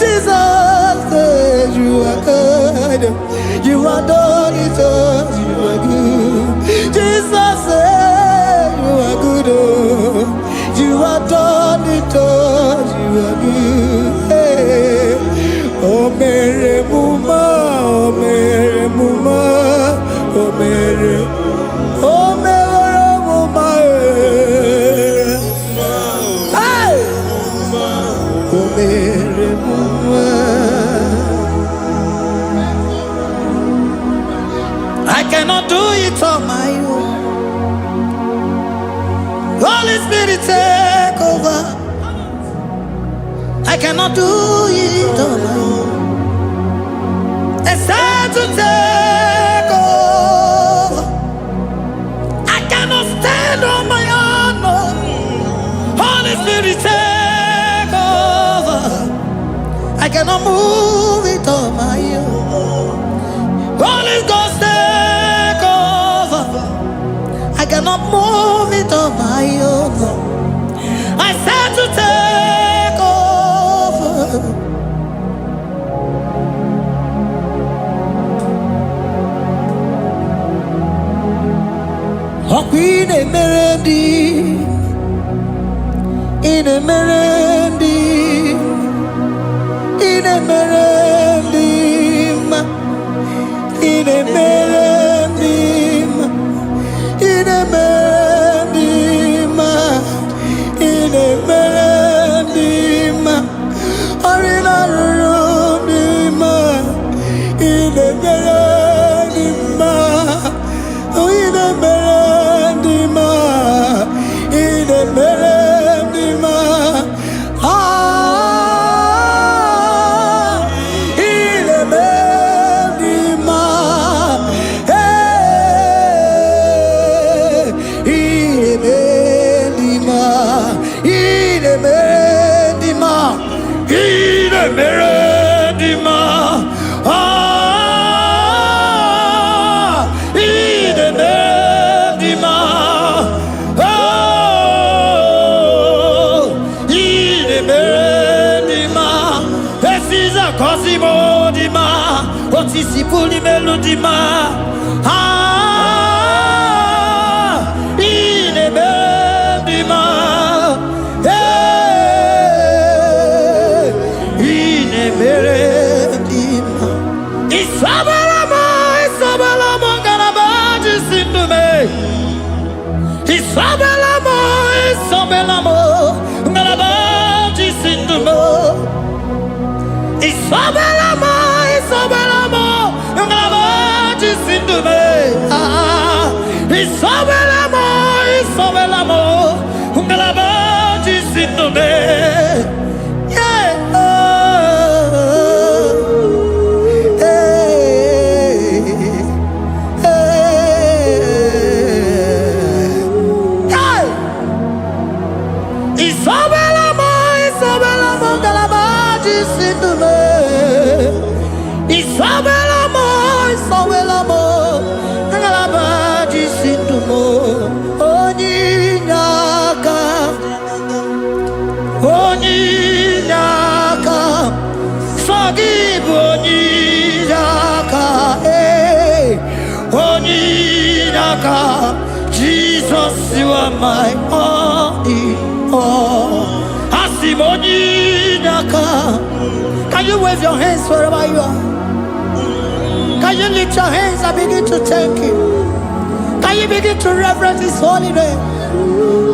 Jesus, you are good. You are done it all. You are good. Jesus, you are good. You are done it all. You are good. Hey, oh, Mary Muma, oh, Mary Muma, oh, Mary, oh, Mary Muma, hey, oh, Mary Muma. I cannot do it on my own. Holy Spirit, take over. I cannot do it on my own. It's time to take over. I cannot stand on my own. No. Holy Spirit, take over. I cannot move it on my own. Holy Ghost, take over. I cannot move it on my own. I said to take over. Queen Emerendi, in Emerendi, in Emerendi, in Emerendi, in Emerendi, in Emerendi, Arina Rudima, in Emerendi, in Emerendi, in Emerendi, ah, in Emerendi, hey, in Emerendi, in Emerendi, in Emerendi, ah, in Emerendi, oh, in Emerendi, Precisa Cosimo Dima, Otisipuli Melodima, ah, in Emerendi, hey, in Emerendi, Isabalamo, Isabalamo, Garabaji Sindume, Isabelamo, Isabelamo, Garabaji Sindume, Isabelamo, Isabelamo, Garabaji Sindume, ah, Isabelamo, Isabelamo, Garabaji Sindume, yeah, Isabelamo, Isabelamo, Garabaji Sindume, Isabelamo, Isabelamo, Garabaji Sindume, Onyinaka, Onyinaka, Forgive Onyinaka, hey, Onyinaka, Jesus, you are my only all. Onyinaka. Can you wave your hands wherever you are? Can you lift your hands and begin to thank Him? Can you begin to reverence His holy name?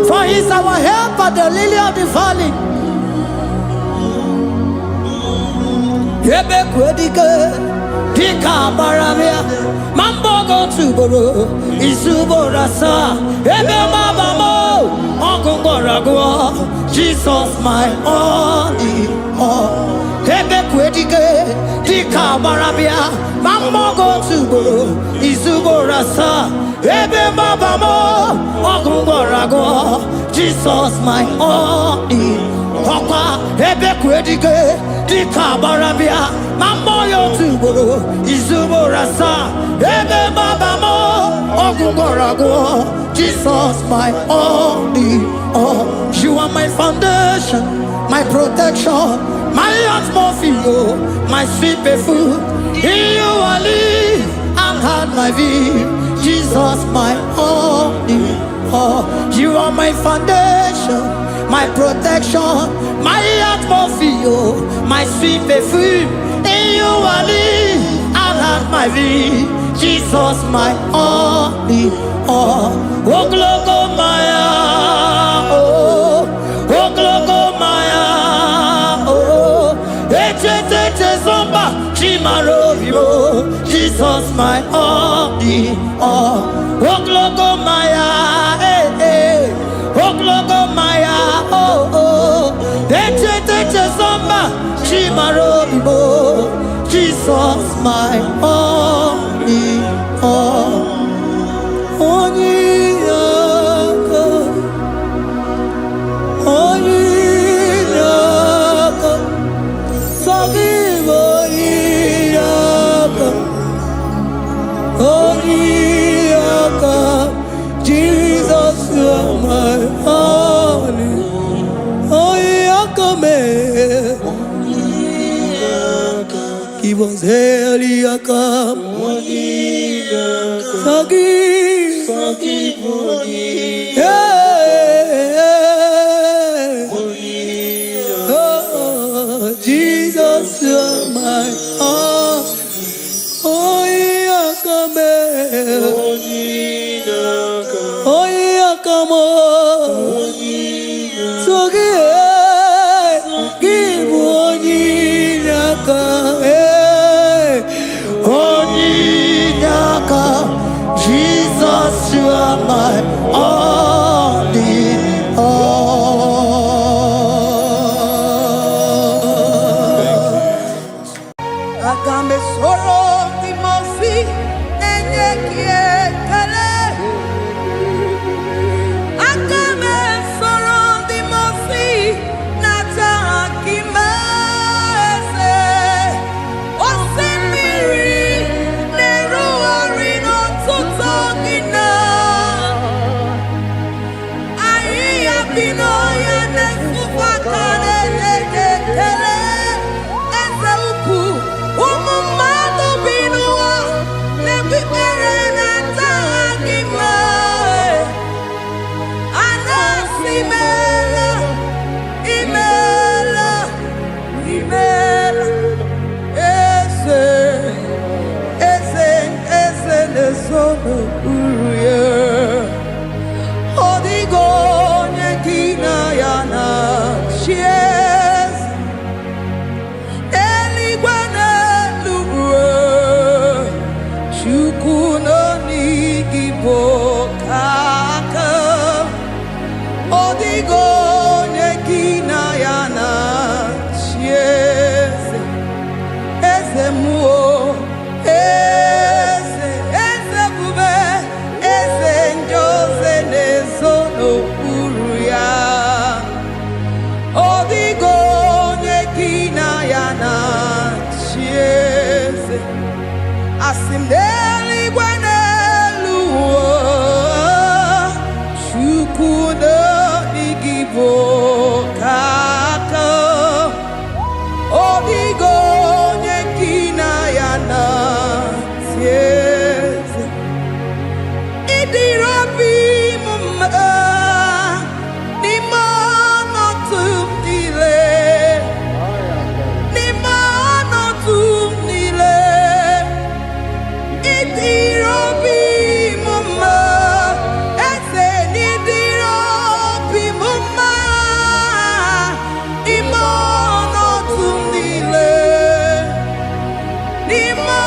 For He is our help at the lily of the valley. Dika Baramia, Mambogo Tuboro, Isuborasa, Ebe Mabamo, Ogumboragua, Jesus my only all. Ebe Kwedike, Dika Baramia, Mambogo Tuboro, Isuborasa, Ebe Mabamo, Ogumboragua, Jesus my only Papa, Ebe Kwedike, Dika Baramia, Mamoyo Tuboro, Izuborasa, Ebe Babamo, Ogugorago, Jesus my only all. You are my foundation, my protection, my atmosphere, my sweet food. In you I live and had my view. Jesus my only all. You are my foundation, my protection, my atmosphere, my sweet perfume. In you I live and have my vie. Jesus my only all. Oh glogo maya, oh glogo maya, oh ete zomba chimarovio. Jesus my only all. Oh glogo maya, oh glogo maya, oh ete zomba chimarovio. Jesus my only all. Only Jesus you are my only. Give us Eliakam, forgive, oh, Jesus, you are my all. Oh, Yakame, oh, Yakamo, give Jesus, you are my only all. Agambe soro timosi enye kiekale. Agambe soro timosi nata akimese. Osemiri neruari no tutogina. Aia binoya nesufakane nekele. Ezeupu umumado binua nebibere nata akima. Anasimela imela eze nesono uruye. Odigo nyekina yana chies eligwana lubwe chukuno nigibo kaka. Odigo nyekina yana chies eze muo eze bube eze njoze nezono uruya. Odigo nyekina yana chiese asimdeli gwaneluo chukuno igibo kaka. Odigo nyekina yana chiese idirobi mumma ni mono tumdile. Idirobi mumma eze nidirobi mumma imono tumdile. Nimo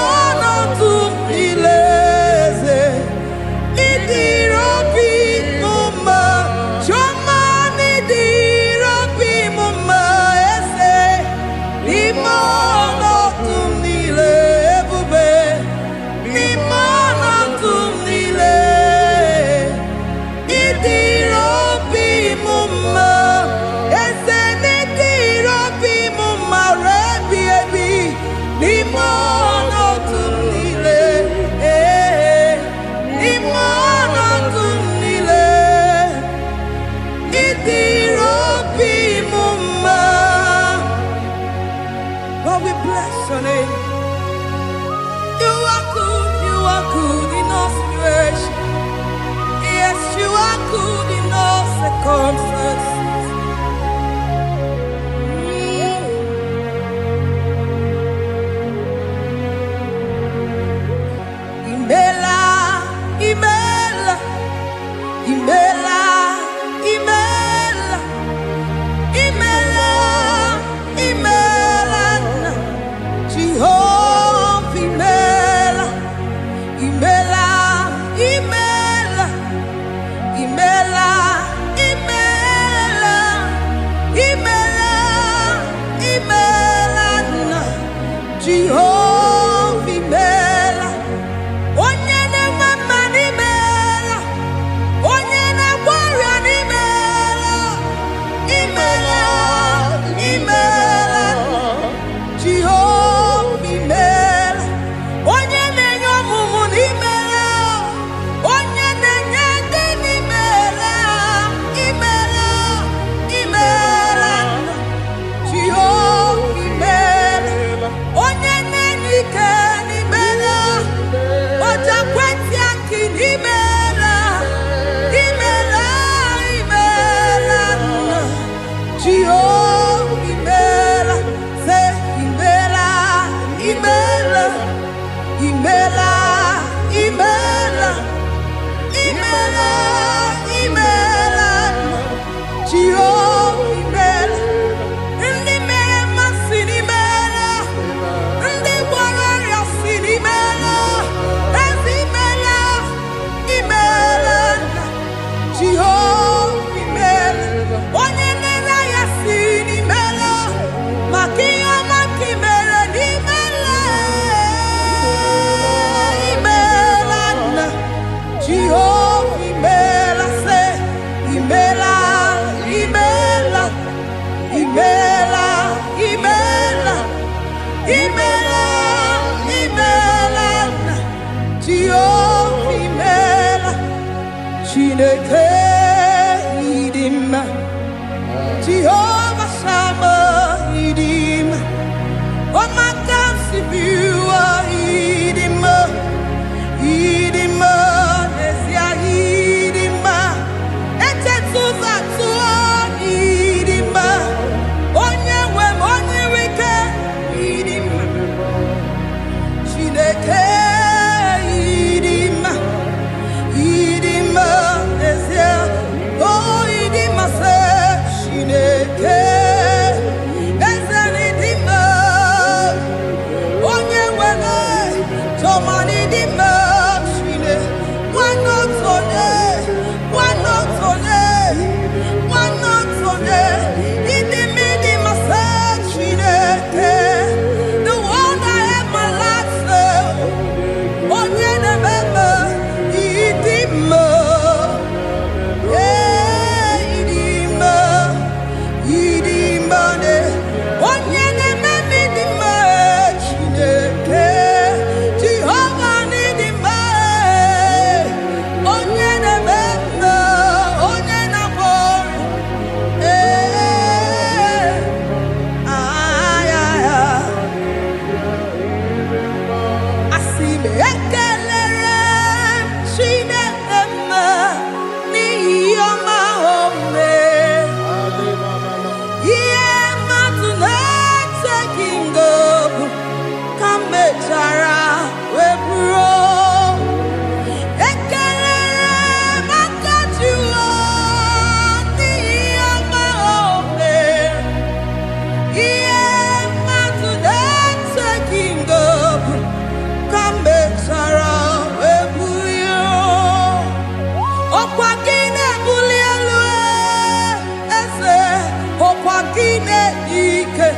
Jehovah, Imela, say, Imela, Imela, Imela, Imela, Imela, Imela, Jehovah, Imela, Chineke, Idima, Jehovah, Shammah, Idima, oh my God, Sibiwa, Idima, Idima, Nesia, Idima, Etetuza, Idima, Onye wem, Onye wike, Idima, Chineke, Idima, Idima, Nesia, oh Idima, se, Chineke, Nesia, Idima, Onye wele, Toman Idima, Chine, one not one, Idima, Idima, se, Chineke, the one I have my life, Onye nebeme, Idima, Idima, Idima, Onye nebeme, Idima, Chineke, Jehovah, Idima, Onye nebeme, Onye nabori, Asime ekelere Chineke n'ihi ọma ome. Ihe mmadụ na-eteghị ngọpụ ka mechara wee bụrụ. Ekelere maka Jehova n'ihi ọma ome. Ihe mmadụ na-eteghị ngọpụ ka mechara wee bulie. Ọkwa gị na-ebuli elu eze, ọkwa gị na-enye ike,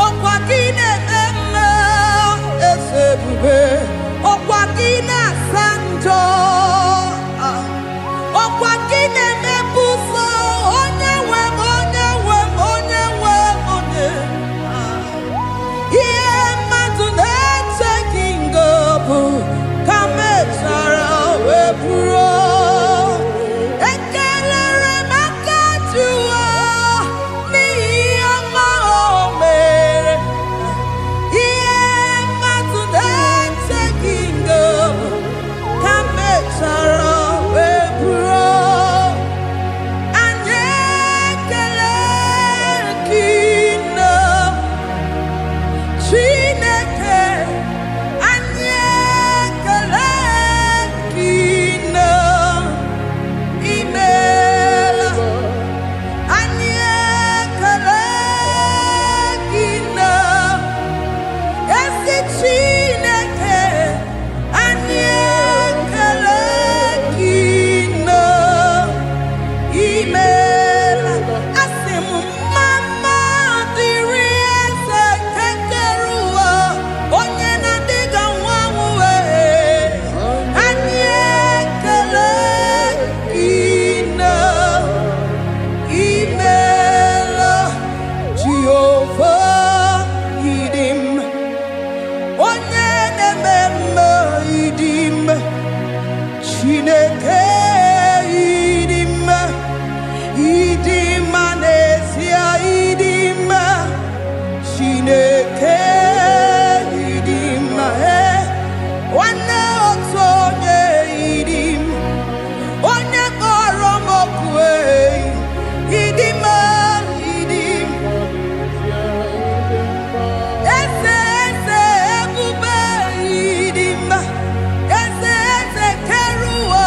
ọkwa gị na-eme mma eze ebube, ọkwa gị na-asa njọ, ọkwa gị na-emepe ụzọ, onye nwe m, onye nwe m, onye nwe m, onye. Ihe mmadụ na-eteghị ngọpụ ka mechara wee bụrụ. Ekelere maka Jehova n'ihi ọma o mere. Ihe mmadụ na-eteghị ngọpụ ka mechara wee bụrụ. Anyị ekele gị nna Chineke, anyị ekele gị nna imeela. Anyị ekele gị nna ezi Chineke, anyị ekele gị nna imeela. Asị m mama dịrị eze kekere ụwa, onye na-adịga nwa m wee. Anyị ekele gị nna imeela. Jehova ịdị mma, onye na-eme mma ịdị mma. Chineke ịdị mma, ịdị mma n'ezie, ịdị mma. Chineke ịdị mma, nwanne otu onye ịdị mma, onye kpọrọ m oku ịdị mma, ịdị mma. Eze ebube ịdị mma, eze kere ụwa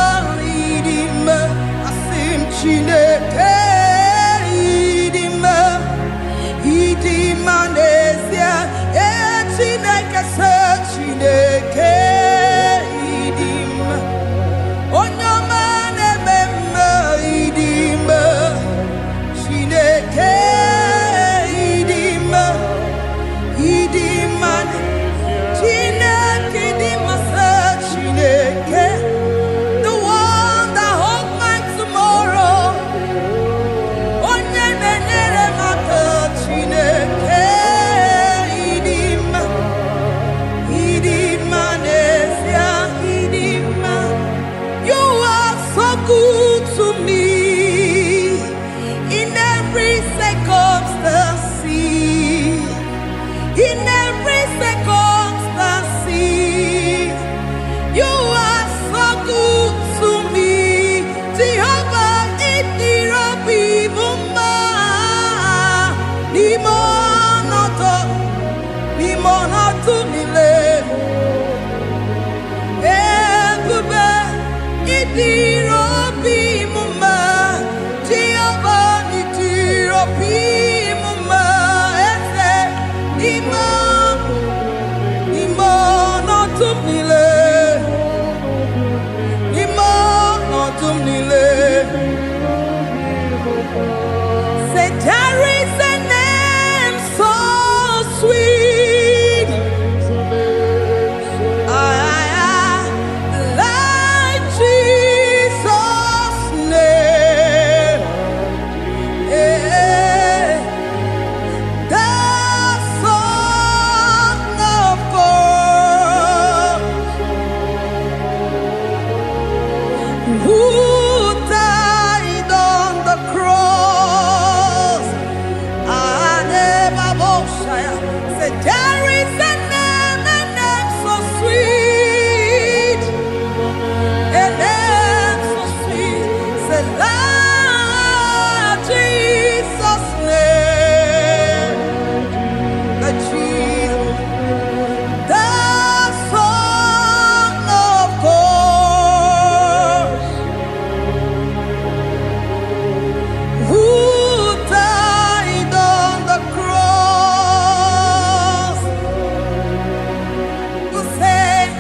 who died on the cross. Said, there is a name so sweet, a name so sweet. Said, Lord Jesus' name, the Jesus, the Son of God, who died on the cross, who said,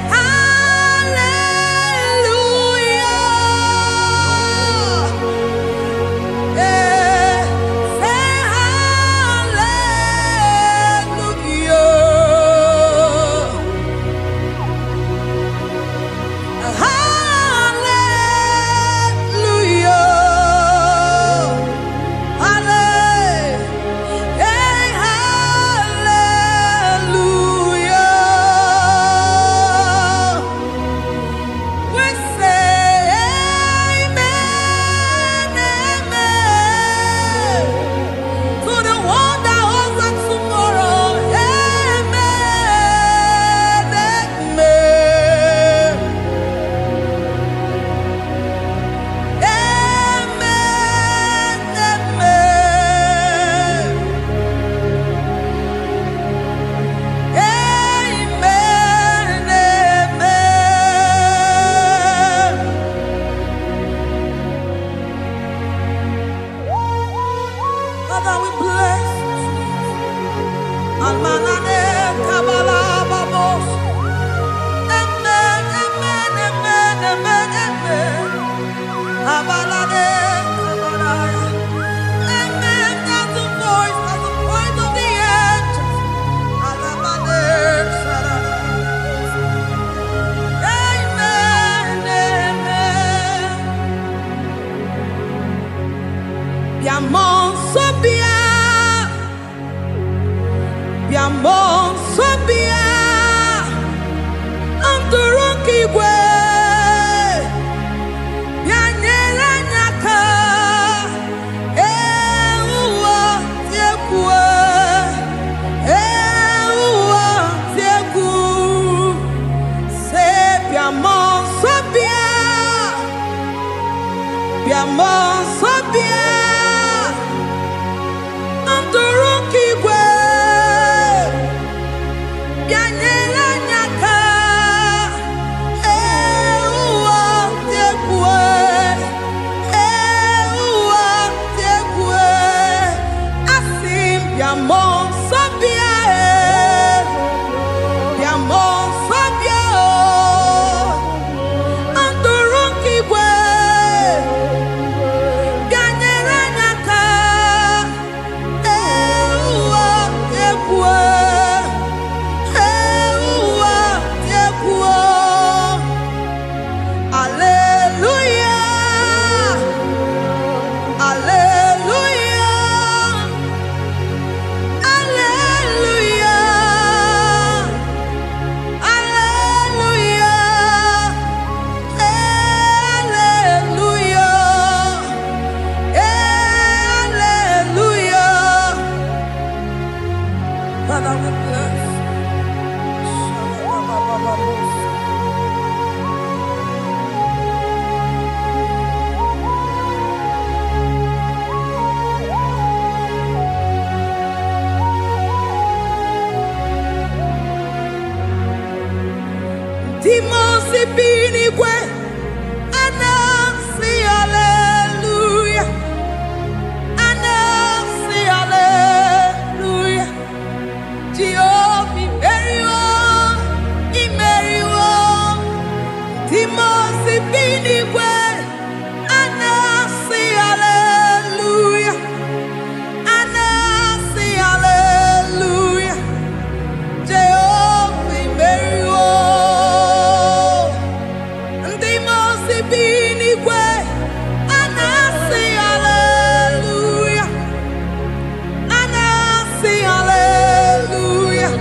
Hallelujah. Yeah, say Hallelujah. Hallelujah. Hallelujah. We say amen, amen. To the one that holds us tomorrow. Amen, amen. Father, we bless you. Almanane kabala babos. Amen, amen, amen, amen, amen. Abalade kabalaya. Amen. That's the voice of the angels. Alabade sarara. Amen, amen. Biamon sobia, biamon sobia, anturuki gwe, bianyela nyaka, uwa tiekwe, uwa tieku, se biamon sobia, biamon sobia. Anturuki gwe, bianyela nyaka, uwa tiekwe, uwa tiekwe. Asim biamon sobia, biamon sobia. Anturuki gwe, bianyela nyaka. Father, we bless. Timosi binigwe, anasi hallelujah, anasi hallelujah. Jehovah, Imeriwo, Timosi binigwe, anasi hallelujah, anasi hallelujah. Jehovah, Imeriwo, Timosi binigwe, anasi hallelujah, anasi hallelujah.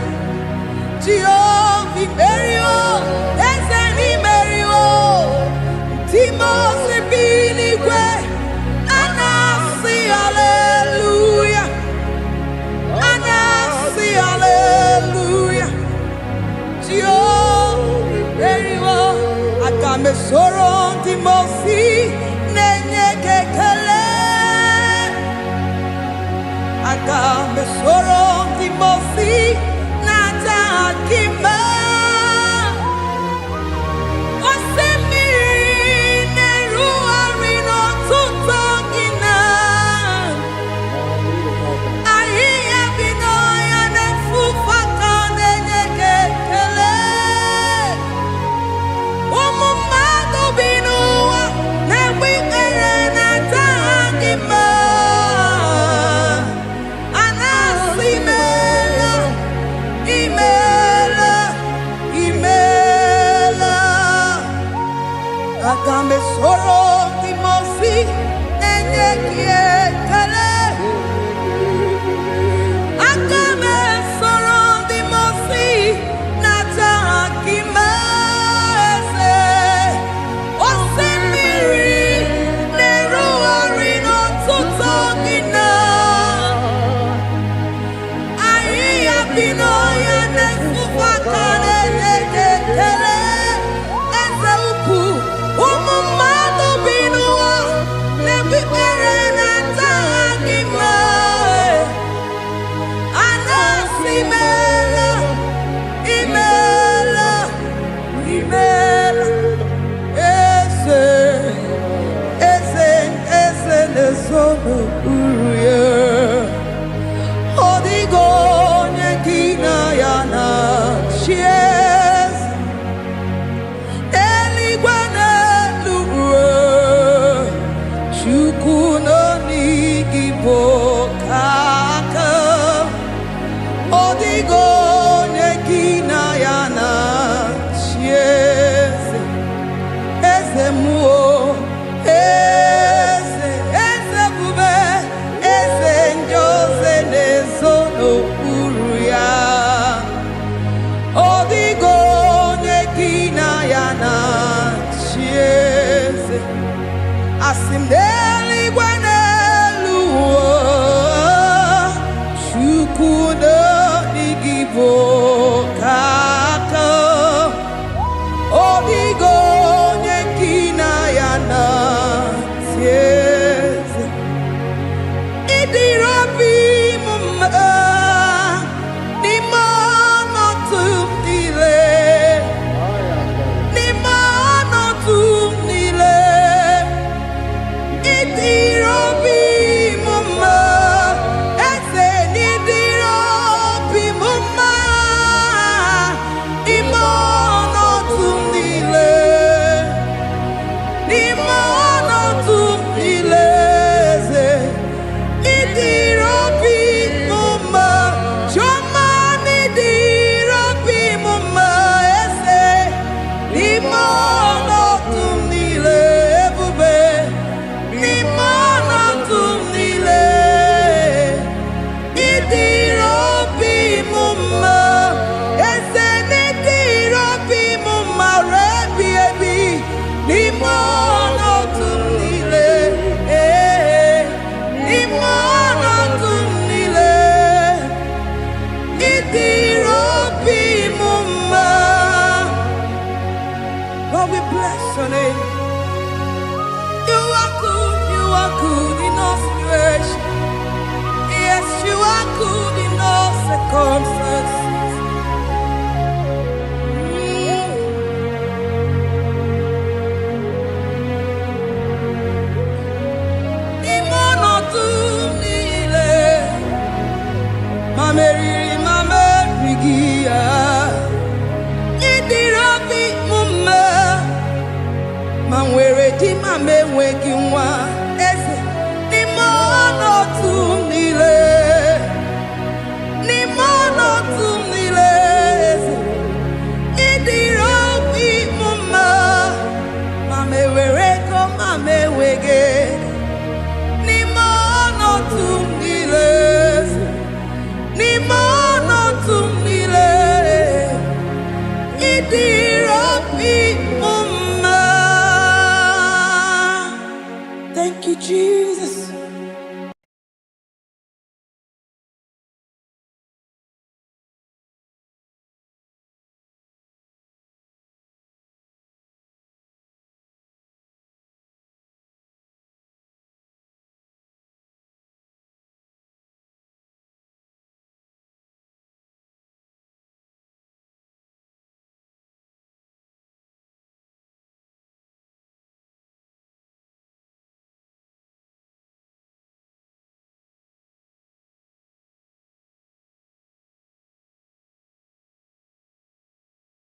Jehovah, Imeriwo, Imeriwo, Timosi aga m esoro ndị mosi na-enye gị ekele. Aga m esoro ndị mosi na-aja gị mma. Osimiri na-erugharị n'ọtụtụ gị na ahịhịa bi n'ọhịa na-efufe aka na-enye gị ekele. Ụmụ mmadụ bi n'ụwa na-egbu ikpere na-aja gị mma. A na-asị imeela, imeela, imeela. Aga m esoro ndị mosi na-enye gị ekele. Aga m esoro ndị mosi na-aja gị mma. Eze osimiri na-erugharị n'ọtụtụ gị na ahịhịa bi n'ọhịa na-efufe aka na-enye gị ekele. Eze ukwu, ụmụ mmadụ bi n'ụwa na-egbu ikpere na-aja gị mma. A na-asị imeela, imeela, imeela. Eze, eze, eze na-ezo n'okpuru ya. Ọ dịghị onye gị na ya na-achị eze. Eluigwe n'elu ruo, Chukwu nọ n'IGBO aka. Ọ dịghị onye gị na ya na-achị eze. Eze mmụọ, eze, eze ebube, eze ndị ozi na-ezo n'okpuru ya. Ọ dịghị onye gị na ya na-achị eze. Asị m n'eluigwe n'elu ụwa, Chukwu nọ n'IGBO aka. Ọ dịghị onye gị na ya na-achị eze. Ịdịrị obi m mma n'ime ọnọdụ m niile. N'ime ọnọdụ m niile. Ịdịrị obi m mma. Eze n'ịdịrị obi m mma. N'ime ọnọdụ m niile. N'ime ọnọdụ m niile. Eze n'ịdịrị obi m mma. Chioma n'ịdịrị obi m mma. Eze n'ime ọnọdụ m niile. Ebube n'ime ọnọdụ m niile. Ịdịrị obi m mma. Eze n'ịdịrị obi m mma. Rebi ebi n'ime ọnọdụ m niile. N'ime ọnọdụ m niile. Ịdịrị obi m mma. Lord, we bless your name. You are good in all situations. Yes, you are good in all circumstances. N'ime ọnọdụ m niile, ma meriri ma merighị ya. Ịdịrị obi m mma. Ma nwere di ma m enweghị nwa. Eze n'ime ọnọdụ m niile.